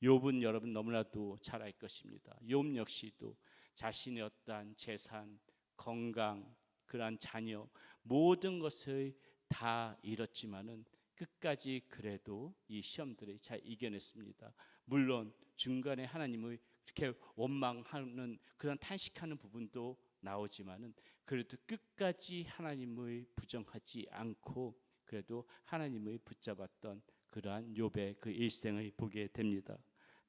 Speaker 3: 욥은 여러분 너무나도 잘 알 것입니다. 욥 역시도 자신의 어떠한 재산, 건강, 그러한 자녀 모든 것을 다 잃었지만은 끝까지 그래도 이 시험들을 잘 이겨냈습니다. 물론 중간에 하나님을 그렇게 원망하는 그런 탄식하는 부분도 나오지만은 그래도 끝까지 하나님을 부정하지 않고 그래도 하나님을 붙잡았던 그러한 욥의 그 일생을 보게 됩니다.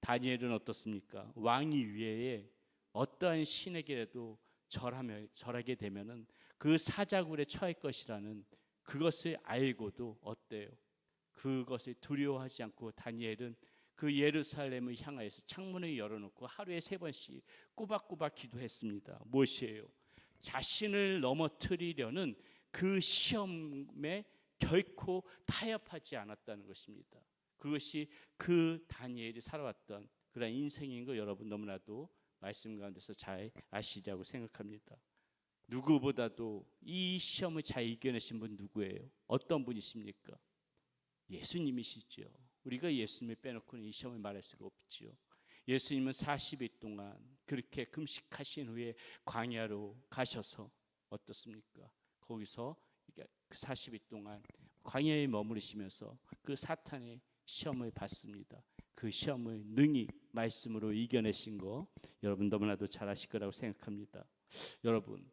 Speaker 3: 다니엘은 어떻습니까? 왕위 위에 어떠한 신에게라도 절하게 되면은 그 사자굴에 처할 것이라는 그것을 알고도 어때요? 그것을 두려워하지 않고 다니엘은 그 예루살렘을 향하여서 창문을 열어놓고 하루에 3번씩 꼬박꼬박 기도했습니다. 무엇이에요? 자신을 넘어뜨리려는 그 시험에 결코 타협하지 않았다는 것입니다. 그것이 그 다니엘이 살아왔던 그런 인생인 거 여러분 너무나도 말씀 가운데서 잘 아시리라고 생각합니다. 누구보다도 이 시험을 잘 이겨내신 분 누구예요? 어떤 분이십니까? 예수님이시죠. 우리가 예수님을 빼놓고는 이 시험을 말할 수가 없지요. 예수님은 40일 동안 그렇게 금식하신 후에 광야로 가셔서 어떻습니까? 거기서 그 40일 동안 광야에 머무르시면서 그 사탄의 시험을 받습니다. 그 시험을 능히 말씀으로 이겨내신 거 여러분 너무나도 잘 아실 거라고 생각합니다. 여러분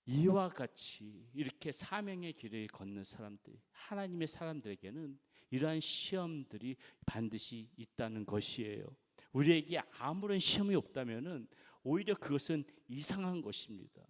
Speaker 3: 이와 같이 이렇게 사명의 길을 걷는 사람들, 하나님의 사람들에게는 이러한 시험들이 반드시 있다는 것이에요. 우리에게 아무런 시험이 없다면은 오히려 그것은 이상한 것입니다.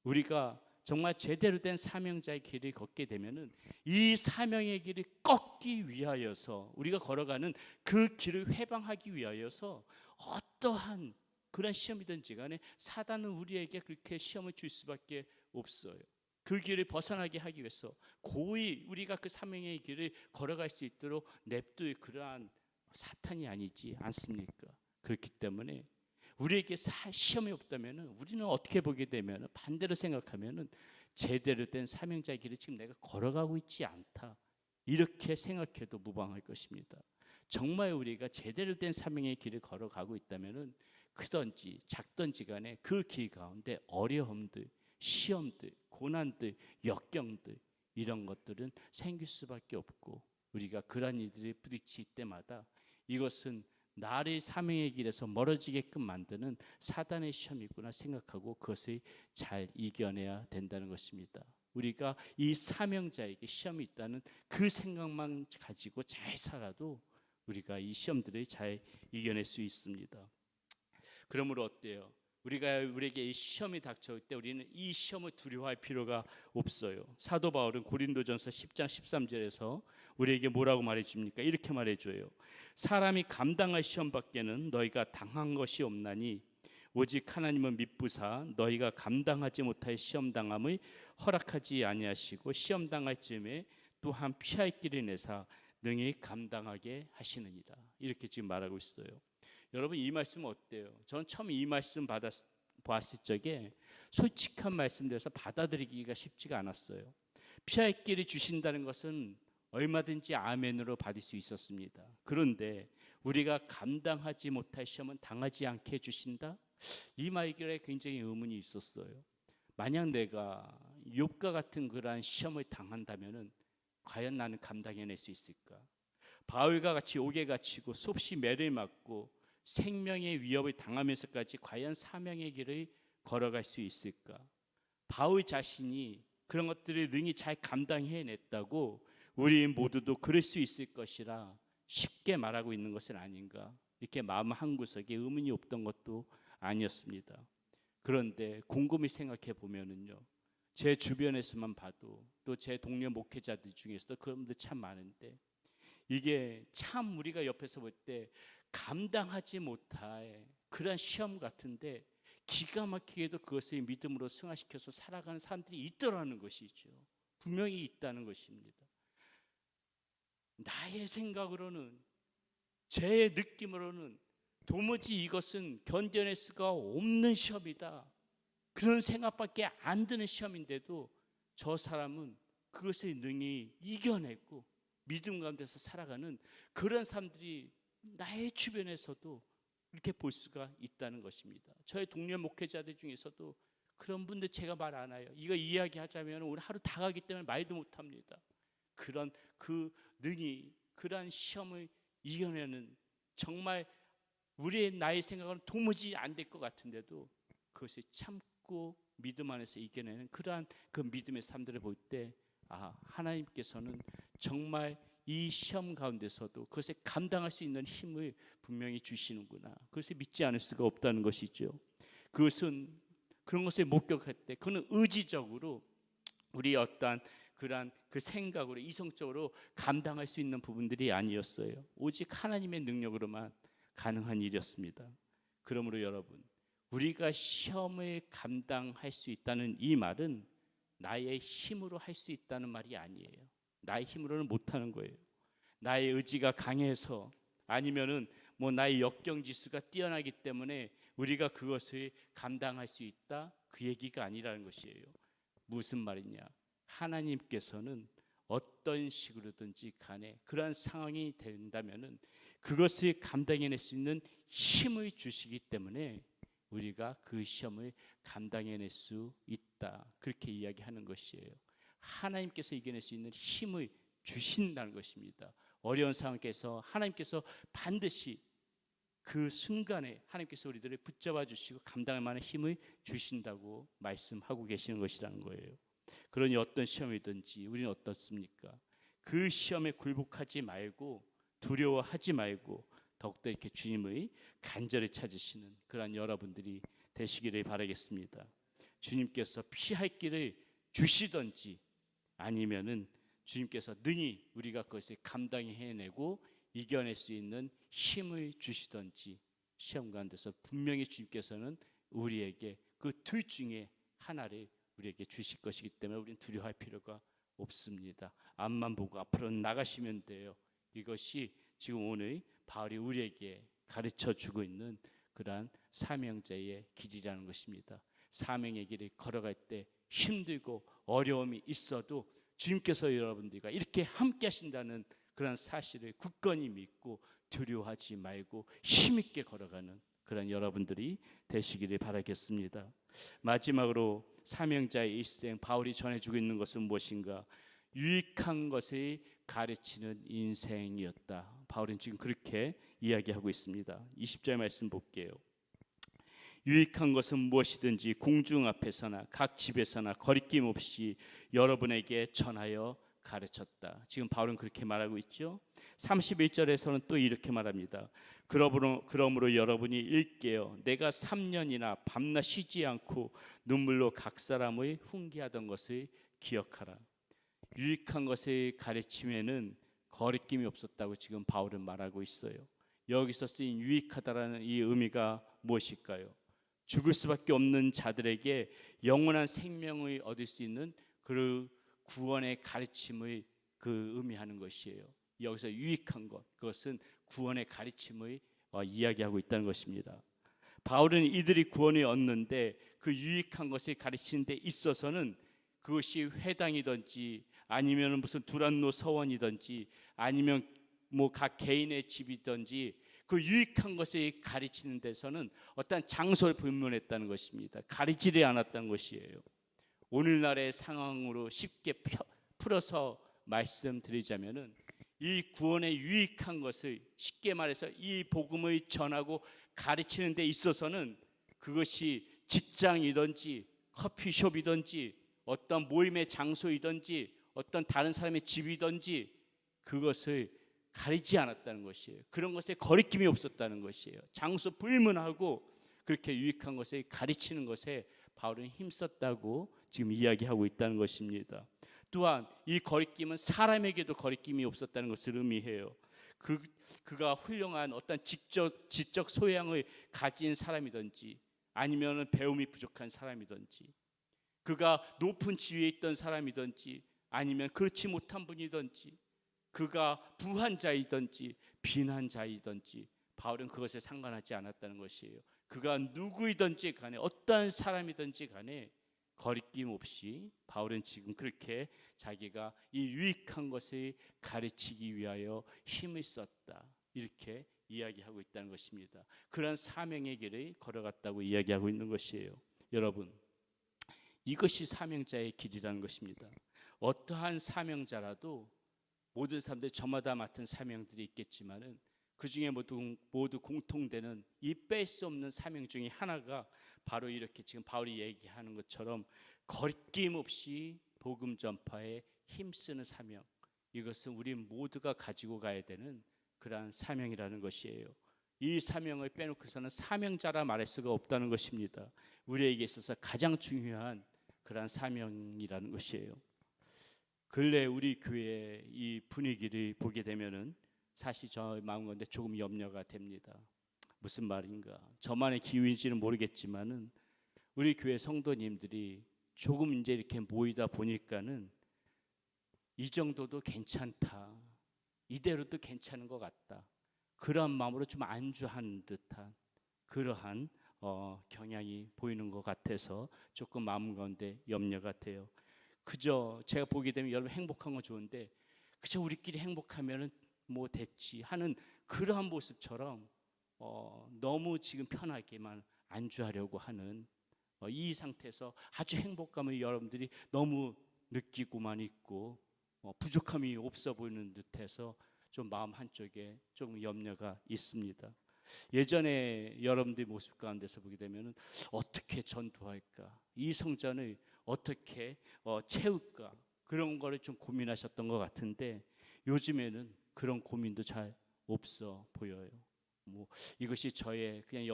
Speaker 3: 우리가 정말 제대로 된 사명자의 길을 걷게 되면은 이 사명의 길을 꺾기 위하여서 우리가 걸어가는 그 길을 회방하기 위하여서 어떠한 그런 시험이든지 간에 사단은 우리에게 그렇게 시험을 줄 수밖에 없어요. 그 길을 벗어나게 하기 위해서 고이 우리가 그 사명의 길을 걸어갈 수 있도록 냅둘 그러한 사탄이 아니지 않습니까? 그렇기 때문에 우리에게 시험이 없다면 우리는 어떻게 보게 되면 반대로 생각하면 제대로 된 사명자의 길을 지금 내가 걸어가고 있지 않다 이렇게 생각해도 무방할 것입니다. 정말 우리가 제대로 된 사명의 길을 걸어가고 있다면 크든지 작든지 간에 그 길 가운데 어려움들, 시험들, 고난들, 역경들 이런 것들은 생길 수밖에 없고 우리가 그러한 일들이 부딪힐 때마다 이것은 나를 사명의 길에서 멀어지게끔 만드는 사단의 시험이구나 생각하고 그것을 잘 이겨내야 된다는 것입니다. 우리가 이 사명자에게 시험이 있다는 그 생각만 가지고 잘 살아도 우리가 이 시험들을 잘 이겨낼 수 있습니다. 그러므로 어때요? 우리에게 이 시험이 닥쳐올 때 우리는 이 시험을 두려워할 필요가 없어요. 사도 바울은 고린도전서 10장 13절에서 우리에게 뭐라고 말해줍니까? 이렇게 말해줘요. 사람이 감당할 시험밖에는 너희가 당한 것이 없나니 오직 하나님은 미쁘사 너희가 감당하지 못할 시험당함을 허락하지 아니하시고 시험당할 즈음에 또한 피할 길을 내사 능히 감당하게 하시느니라. 이렇게 지금 말하고 있어요. 여러분 이 말씀 어때요? 저는 처음 이 말씀 봤을 적에 솔직한 말씀들에서 받아들이기가 쉽지가 않았어요. 피할 길을 주신다는 것은 얼마든지 아멘으로 받을 수 있었습니다. 그런데 우리가 감당하지 못할 시험은 당하지 않게 해주신다? 이 말결에 굉장히 의문이 있었어요. 만약 내가 욥과 같은 그러한 시험을 당한다면 과연 나는 감당해낼 수 있을까? 바울과 같이 옥에 갇히고 수없이 매를 맞고 생명의 위협을 당하면서까지 과연 사명의 길을 걸어갈 수 있을까? 바울 자신이 그런 것들을 능히 잘 감당해냈다고 우리 모두도 그럴 수 있을 것이라 쉽게 말하고 있는 것은 아닌가? 이렇게 마음 한구석에 의문이 없던 것도 아니었습니다. 그런데 곰곰이 생각해 보면은요, 제 주변에서만 봐도 또 제 동료 목회자들 중에서도 그런 분들 참 많은데 이게 참 우리가 옆에서 볼 때 감당하지 못할 그런 시험 같은데 기가 막히게도 그것을 믿음으로 승화시켜서 살아가는 사람들이 있더라는 것이죠. 분명히 있다는 것입니다. 나의 생각으로는 제 느낌으로는 도무지 이것은 견뎌낼 수가 없는 시험이다. 그런 생각밖에 안 드는 시험인데도 저 사람은 그것을 능히 이겨내고 믿음 가운데서 살아가는 그런 사람들이 나의 주변에서도 이렇게 볼 수가 있다는 것입니다. 저의 동료 목회자들 중에서도 그런 분들 제가 말 안 해요. 이거 이야기하자면 오늘 하루 다 가기 때문에 말도 못 합니다. 그런 그 능히 그러한 시험을 이겨내는, 정말 우리의 나의 생각은 도무지 안 될 것 같은데도 그것을 참고 믿음 안에서 이겨내는 그러한 그 믿음의 삶들을 볼 때, 하나님께서는 정말 이 시험 가운데서도 그것을 감당할 수 있는 힘을 분명히 주시는구나. 그것을 믿지 않을 수가 없다는 것이죠. 그것은 그런 것을 목격할 때 그는 의지적으로 우리 어떠한 그러한 그 생각으로 이성적으로 감당할 수 있는 부분들이 아니었어요. 오직 하나님의 능력으로만 가능한 일이었습니다. 그러므로 여러분, 우리가 시험을 감당할 수 있다는 이 말은 나의 힘으로 할 수 있다는 말이 아니에요. 나의 힘으로는 못하는 거예요. 나의 의지가 강해서, 아니면은 나의 역경지수가 뛰어나기 때문에 우리가 그것을 감당할 수 있다, 그 얘기가 아니라는 것이에요. 무슨 말이냐? 하나님께서는 어떤 식으로든지 간에 그러한 상황이 된다면은 그것을 감당해낼 수 있는 힘을 주시기 때문에 우리가 그 시험을 감당해낼 수 있다, 그렇게 이야기하는 것이에요. 하나님께서 이겨낼 수 있는 힘을 주신다는 것입니다. 어려운 상황에서 하나님께서 반드시 그 순간에 하나님께서 우리들을 붙잡아 주시고 감당할 만한 힘을 주신다고 말씀하고 계시는 것이라는 거예요. 그러니 어떤 시험이든지 우리는 어떻습니까? 그 시험에 굴복하지 말고, 두려워하지 말고, 더욱더 이렇게 주님의 간절히 찾으시는 그러한 여러분들이 되시기를 바라겠습니다. 주님께서 피할 길을 주시든지, 아니면은 주님께서 능히 우리가 그것을 감당해내고 이겨낼 수 있는 힘을 주시든지, 시험 가운데서 분명히 주님께서는 우리에게 그 둘 중에 하나를 우리에게 주실 것이기 때문에 우리는 두려워할 필요가 없습니다. 앞만 보고 앞으로 나가시면 돼요. 이것이 지금 오늘 바울이 우리에게 가르쳐 주고 있는 그러한 사명자의 길이라는 것입니다. 사명의 길을 걸어갈 때 힘들고 어려움이 있어도 주님께서 여러분들과 이렇게 함께 하신다는 그런 사실을 굳건히 믿고 두려워하지 말고 힘있게 걸어가는 그런 여러분들이 되시기를 바라겠습니다. 마지막으로 사명자의 일생, 바울이 전해주고 있는 것은 무엇인가? 유익한 것을 가르치는 인생이었다. 바울은 지금 그렇게 이야기하고 있습니다. 20절 말씀 볼게요. 유익한 것은 무엇이든지 공중 앞에서나 각 집에서나 거리낌 없이 여러분에게 전하여 가르쳤다. 지금 바울은 그렇게 말하고 있죠. 31절에서는 또 이렇게 말합니다. 그러므로 여러분이 읽게요. 내가 3년이나 밤낮 쉬지 않고 눈물로 각 사람의 훈계하던 것을 기억하라. 유익한 것을 가르치면은 거리낌이 없었다고 지금 바울은 말하고 있어요. 여기서 쓰인 유익하다라는 이 의미가 무엇일까요? 죽을 수밖에 없는 자들에게 영원한 생명을 얻을 수 있는 그 구원의 가르침을 그 의미하는 것이에요. 여기서 유익한 것, 그것은 구원의 가르침을 이야기하고 있다는 것입니다. 바울은 이들이 구원을 얻는데 그 유익한 것을 가르치는 데 있어서는 그것이 회당이든지 아니면 무슨 두란노 서원이든지 아니면 각 개인의 집이든지 그 유익한 것을 가르치는 데서는 어떤 장소를 불문했다는 것입니다. 가르치지 않았다는 것이에요. 오늘날의 상황으로 쉽게 풀어서 말씀드리자면은 이 구원의 유익한 것을 쉽게 말해서 이 복음을 전하고 가르치는 데 있어서는 그것이 직장이든지 커피숍이든지 어떤 모임의 장소이든지 어떤 다른 사람의 집이든지 그것을 가리지 않았다는 것이에요. 그런 것에 거리낌이 없었다는 것이에요. 장소 불문하고 그렇게 유익한 것을 가르치는 것에 바울은 힘썼다고 지금 이야기하고 있다는 것입니다. 또한 이 거리낌은 사람에게도 거리낌이 없었다는 것을 의미해요. 그가 훌륭한 어떤 지적 소양을 가진 사람이든지 아니면 배움이 부족한 사람이든지 그가 높은 지위에 있던 사람이든지 아니면 그렇지 못한 분이든지 그가 부한 자이든지 빈한 자이든지 바울은 그것에 상관하지 않았다는 것이에요. 그가 누구이든지 간에 어떠한 사람이든지 간에 거리낌 없이 바울은 지금 그렇게 자기가 이 유익한 것을 가르치기 위하여 힘을 썼다, 이렇게 이야기하고 있다는 것입니다. 그런 사명의 길을 걸어갔다고 이야기하고 있는 것이에요. 여러분, 이것이 사명자의 길이라는 것입니다. 어떠한 사명자라도 모든 사람들 저마다 맡은 사명들이 있겠지만은 그 중에 모두 공통되는 이 뺄 수 없는 사명 중에 하나가 바로 이렇게 지금 바울이 얘기하는 것처럼 거리낌없이 복음 전파에 힘쓰는 사명. 이것은 우리 모두가 가지고 가야 되는 그러한 사명이라는 것이에요. 이 사명을 빼놓고서는 사명자라 말할 수가 없다는 것입니다. 우리에게 있어서 가장 중요한 그러한 사명이라는 것이에요. 근래 우리 교회의 이 분위기를 보게 되면은 사실 저 마음 가운데 조금 염려가 됩니다. 무슨 말인가? 저만의 기운인지는 모르겠지만은 우리 교회 성도님들이 조금 이제 이렇게 모이다 보니까는 이 정도도 괜찮다. 이대로도 괜찮은 것 같다. 그런 마음으로 좀 안주한 듯한 그러한 경향이 보이는 것 같아서 조금 마음 가운데 염려가 돼요. 그저 제가 보게 되면 여러분 행복한 건 좋은데 그저 우리끼리 행복하면은 뭐 됐지 하는 그러한 모습처럼 너무 지금 편하게만 안주하려고 하는 이 상태에서 아주 행복감을 여러분들이 너무 느끼고만 있고 부족함이 없어 보이는 듯해서 좀 마음 한쪽에 좀 염려가 있습니다. 예전에 여러분들의 모습 가운데서 보게 되면 어떻게 전도할까, 이 성전을 어떻게 채울까, 그런 거를 좀 고민하셨던 것 같은데 요즘에는 그런 고민도 잘 없어 보여요. 뭐 이것이 저의 그냥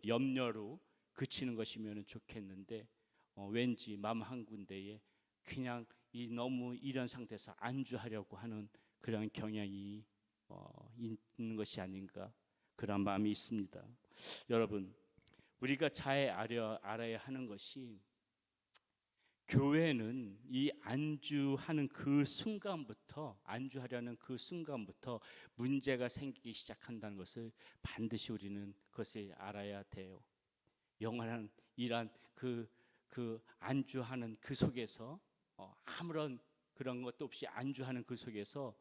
Speaker 3: 염려로 그치는 것이면 좋겠는데 왠지 마음 한 군데에 그냥 너무 이런 상태에서 안주하려고 하는 그런 경향이 있는 것이 아닌가, 그런 마음이 있습니다. 여러분, 우리가 잘 알아야 하는 것이 교회는 이 안주하는 그 순간부터, 안주하려는 그 순간부터 문제가 생기기 시작한다는 것을 반드시 우리는 그것을 알아야 돼요. 영원한 이러한 그 안주하는 그 속에서 아무런 그런 것도 없이 안주하는 그 속에서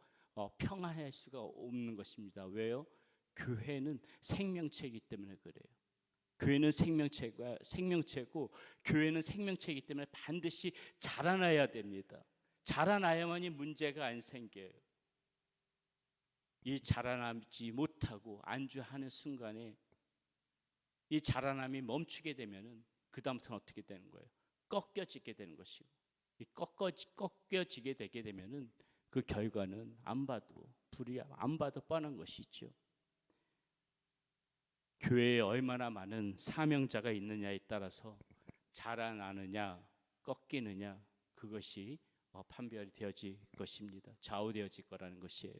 Speaker 3: 평안할 수가 없는 것입니다. 왜요? 교회는 생명체이기 때문에 그래요. 교회는 생명체고 교회는 생명체이기 때문에 반드시 자라나야 됩니다. 자라나야만이 문제가 안 생겨요. 이 자라나지 못하고 안주하는 순간에 이 자라남이 멈추게 되면은 그 다음부터는 어떻게 되는 거예요? 꺾여지게 되는 것이고, 이 꺾여지게 되게 되면은 그 결과는 안 봐도 뻔한 것이죠. 교회에 얼마나 많은 사명자가 있느냐에 따라서 자라나느냐 꺾이느냐 그것이 판별이 되어질 것입니다. 좌우되어질 거라는 것이에요.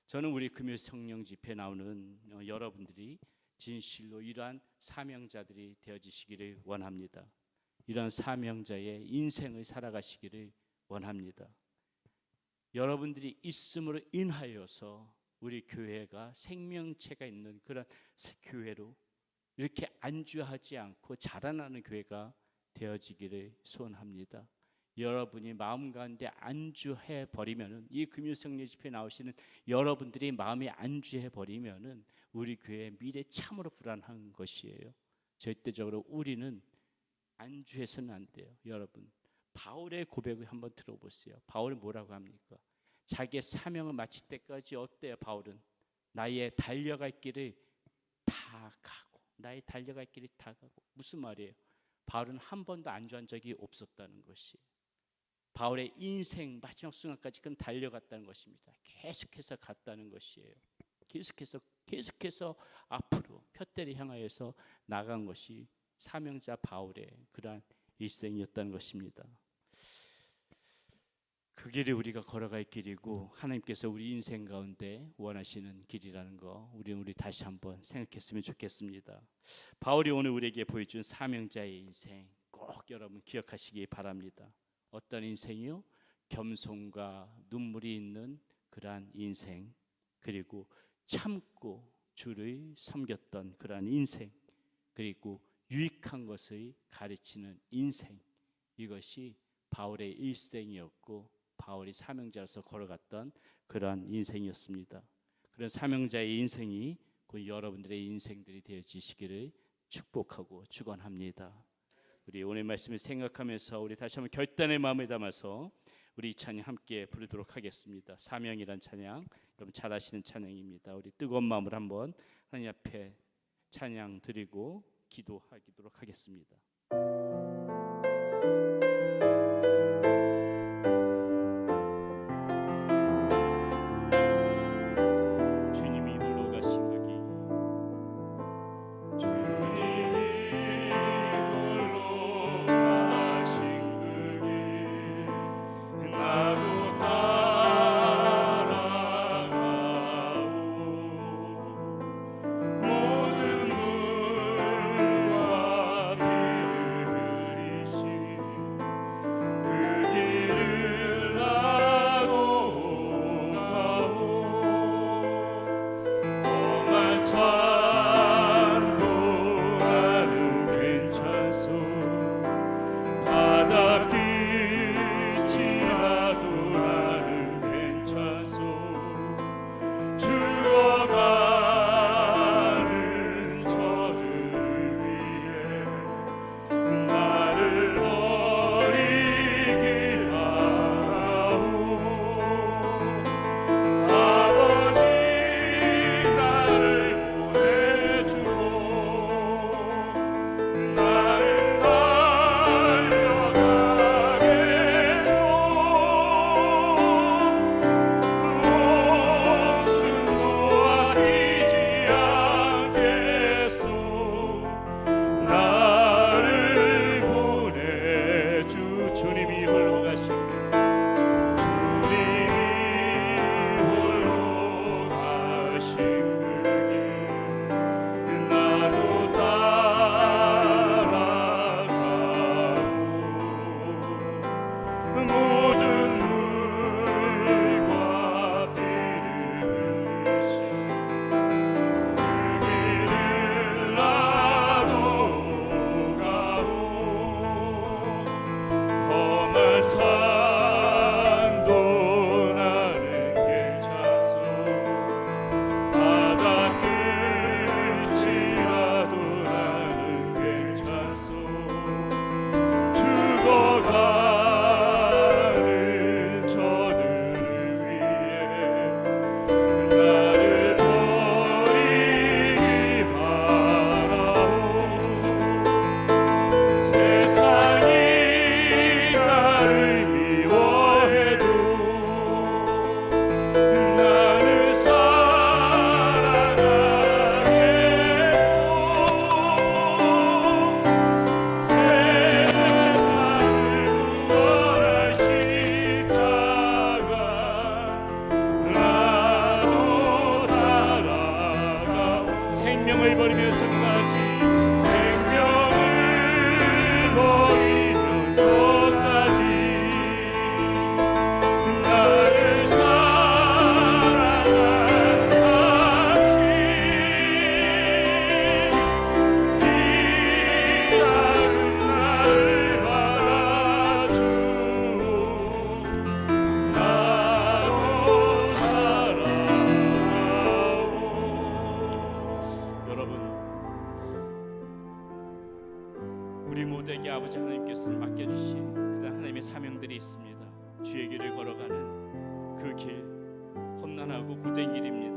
Speaker 3: 저는 우리 금요 성령 집회에 나오는 여러분들이 진실로 이러한 사명자들이 되어지시기를 원합니다. 이러한 사명자의 인생을 살아가시기를 원합니다. 여러분들이 있음으로 인하여서 우리 교회가 생명체가 있는 그런 교회로 이렇게 안주하지 않고 자라나는 교회가 되어지기를 소원합니다. 여러분이 마음 가운데 안주해 버리면은, 이 금요성령 집회에 나오시는 여러분들이 마음에 안주해 버리면은 우리 교회의 미래 참으로 불안한 것이에요. 절대적으로 우리는 안주해서는 안 돼요. 여러분, 바울의 고백을 한번 들어보세요. 바울이 뭐라고 합니까? 자기의 사명을 마칠 때까지 어때요? 바울은 나의 달려갈 길을 다 가고, 나의 달려갈 길이 다 가고. 무슨 말이에요? 바울은 한 번도 안주한 적이 없었다는 것이, 바울의 인생 마지막 순간까지 그는 달려갔다는 것입니다. 계속해서 갔다는 것이에요. 계속해서 앞으로 표대를 향하여서 나간 것이 사명자 바울의 그러한 일생이었다는 것입니다. 그 길이 우리가 걸어갈 길이고 하나님께서 우리 인생 가운데 원하시는 길이라는 거 우리 다시 한번 생각했으면 좋겠습니다. 바울이 오늘 우리에게 보여준 사명자의 인생 꼭 여러분 기억하시기 바랍니다. 어떤 인생이요? 겸손과 눈물이 있는 그러한 인생, 그리고 참고 주를 섬겼던 그러한 인생, 그리고 유익한 것을 가르치는 인생, 이것이 바울의 일생이었고 바울이 사명자로서 걸어갔던 그러한 인생이었습니다. 그런 사명자의 인생이 곧 여러분들의 인생들이 되어지시기를 축복하고 축원합니다. 우리 오늘 말씀을 생각하면서 우리 다시 한번 결단의 마음을 담아서 우리 이 찬양 함께 부르도록 하겠습니다. 사명이란 찬양, 여러분 잘 아시는 찬양입니다. 우리 뜨거운 마음으로 한번 하나님 앞에 찬양 드리고 기도하도록 하겠습니다. 주님이 홀로 가신 그 길, 주님이 홀로 가신 그 길, 나도 따라가오. 모든 물과 피를 흘리신 그 길을 나도 가오. 험한 산도 나는 괜찮소. 바닷길이라도 나는 괜찮소. 죽어가는 저들을 위해 나를 버리길 바라오. 아버지 나를 보내주오. 나는 달려가겠소. 목숨도 아끼지 않겠소. 나를 보내주. 주님이 홀로 가신 길, 주님이 홀로 가신 그 길, 나도 따라가고. 모든 물과 피를 흘리신 그 길을 나도 가오. 험한 산도 나는 괜찮소. 바닷끝이라도 나는 괜찮소. 죽어가는 저들을 위해 나를 버리기 바라오. 세상이 나를 미워해도 나는 사랑하겠소. 세상을 구원할 십자가 나도 따라가오. 생명을 버리면서까지, 생명을 버리면서까지 나를 사랑한 당신, 이 작은 나를 받아주오. 나도 사랑하오. 여러분, 우리 모두에게 아버지 하나님께서 맡겨주신 그런 하나님의 사명들이 있습니다. 주의 길을 걸어가는 그 길, 험난하고 고된 길입니다.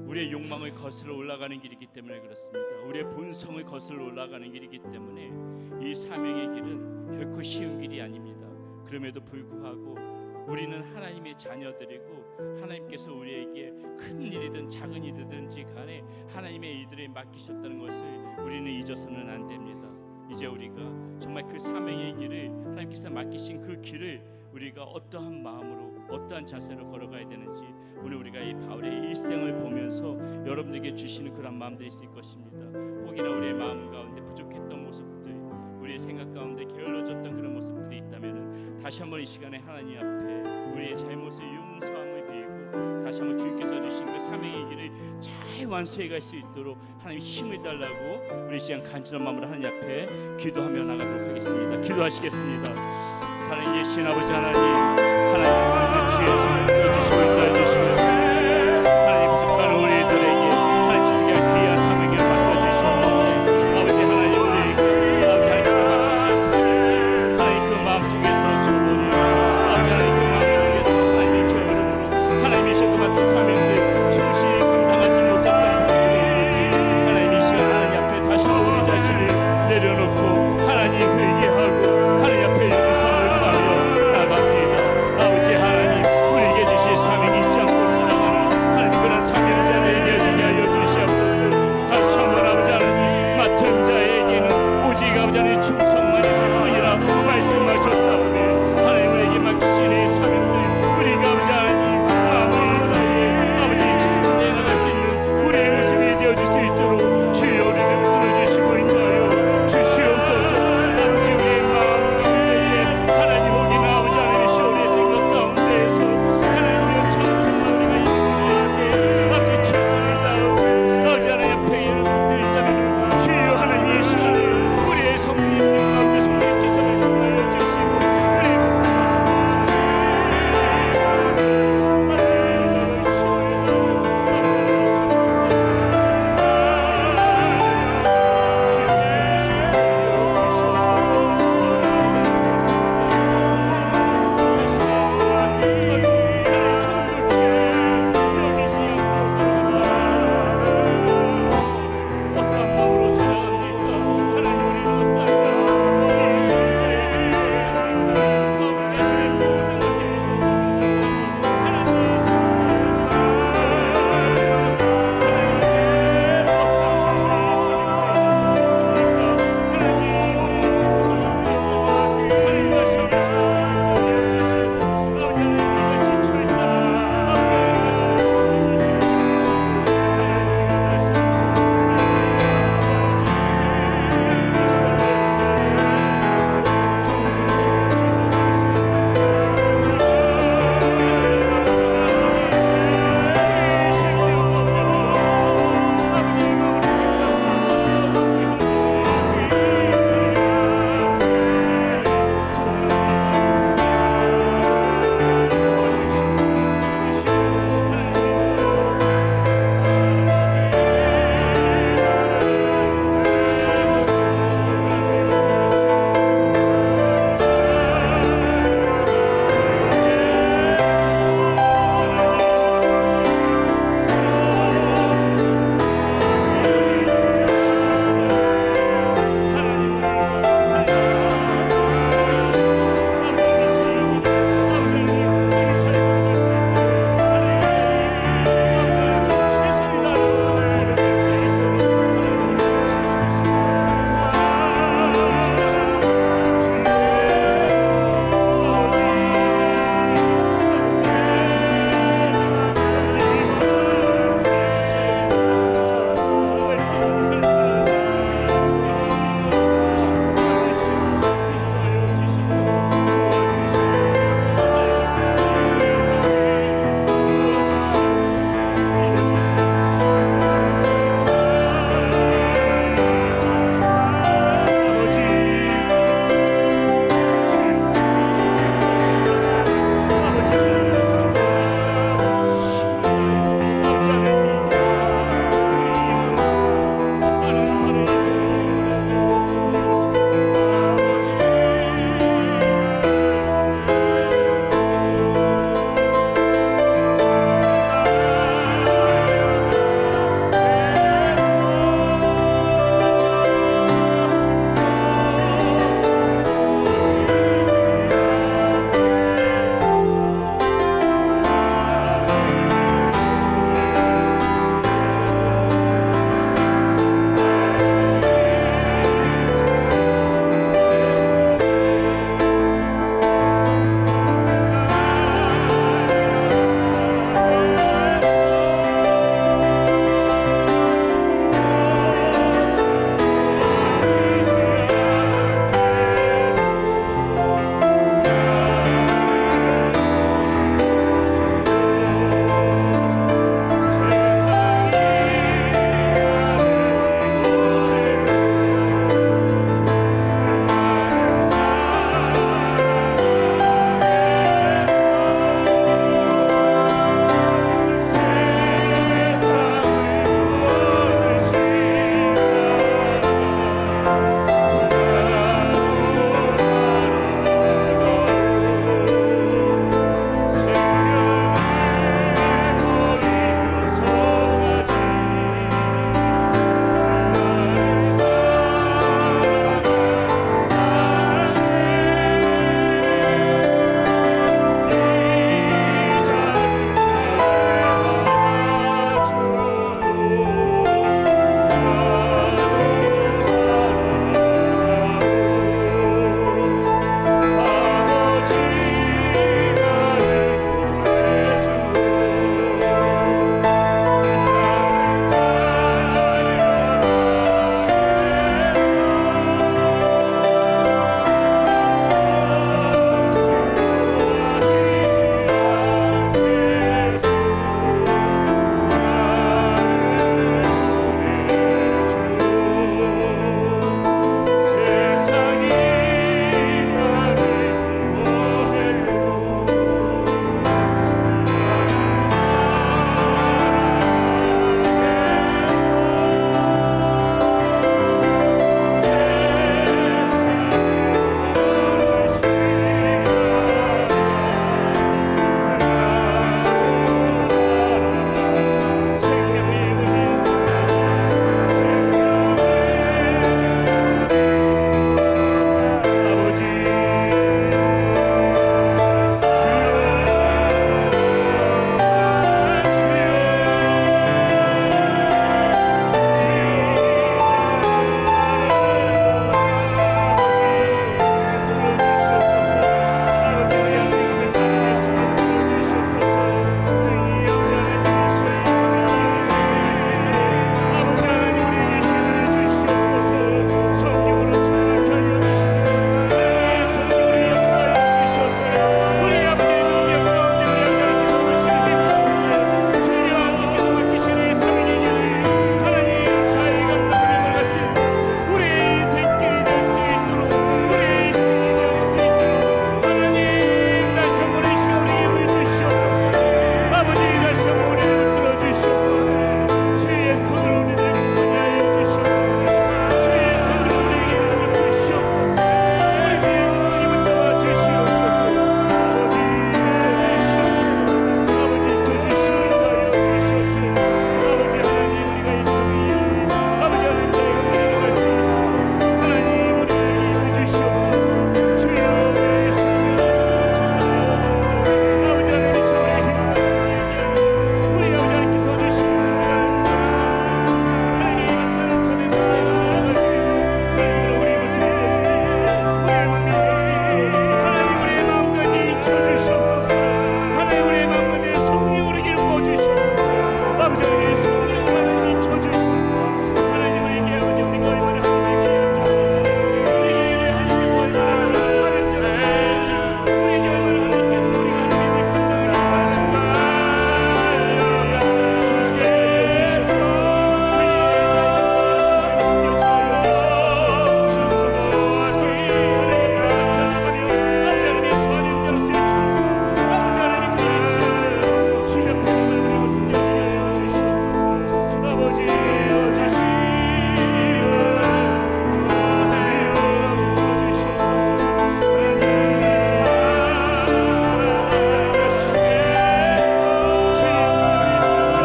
Speaker 3: 우리의 욕망을 거슬러 올라가는 길이기 때문에 그렇습니다. 우리의 본성을 거슬러 올라가는 길이기 때문에 이 사명의 길은 결코 쉬운 길이 아닙니다. 그럼에도 불구하고 우리는 하나님의 자녀들이고 하나님께서 우리에게 큰 일이든 작은 일이든지 간에 하나님의 일들을 맡기셨다는 것을 우리는 잊어서는 안 됩니다. 이제 우리가 정말 그 사명의 길을, 하나님께서 맡기신 그 길을 우리가 어떠한 마음으로, 어떠한 자세로 걸어가야 되는지 오늘 우리가 이 바울의 일생을 보면서 여러분들에게 주시는 그런 마음들이 있을 것입니다. 혹이나 우리의 마음 가운데 부족했던 모습들, 우리의 생각 가운데 게을러졌던 그런 모습들이 있다면 다시 한번 이 시간에 하나님 앞에 우리의 잘못을 용서함을 빌고 다시 한번 주님께서 주신 그 사명의 길을 잘 완수해 갈 수 있도록 하나님 힘을 달라고 우리 시간 간절한 마음으로 하나님 앞에 기도하며 나가도록 하겠습니다. 기도하시겠습니다. 사랑의 예신 아버지 하나님, 하나님 오늘도 주의 손을 붙들어주시고 있다 해주시고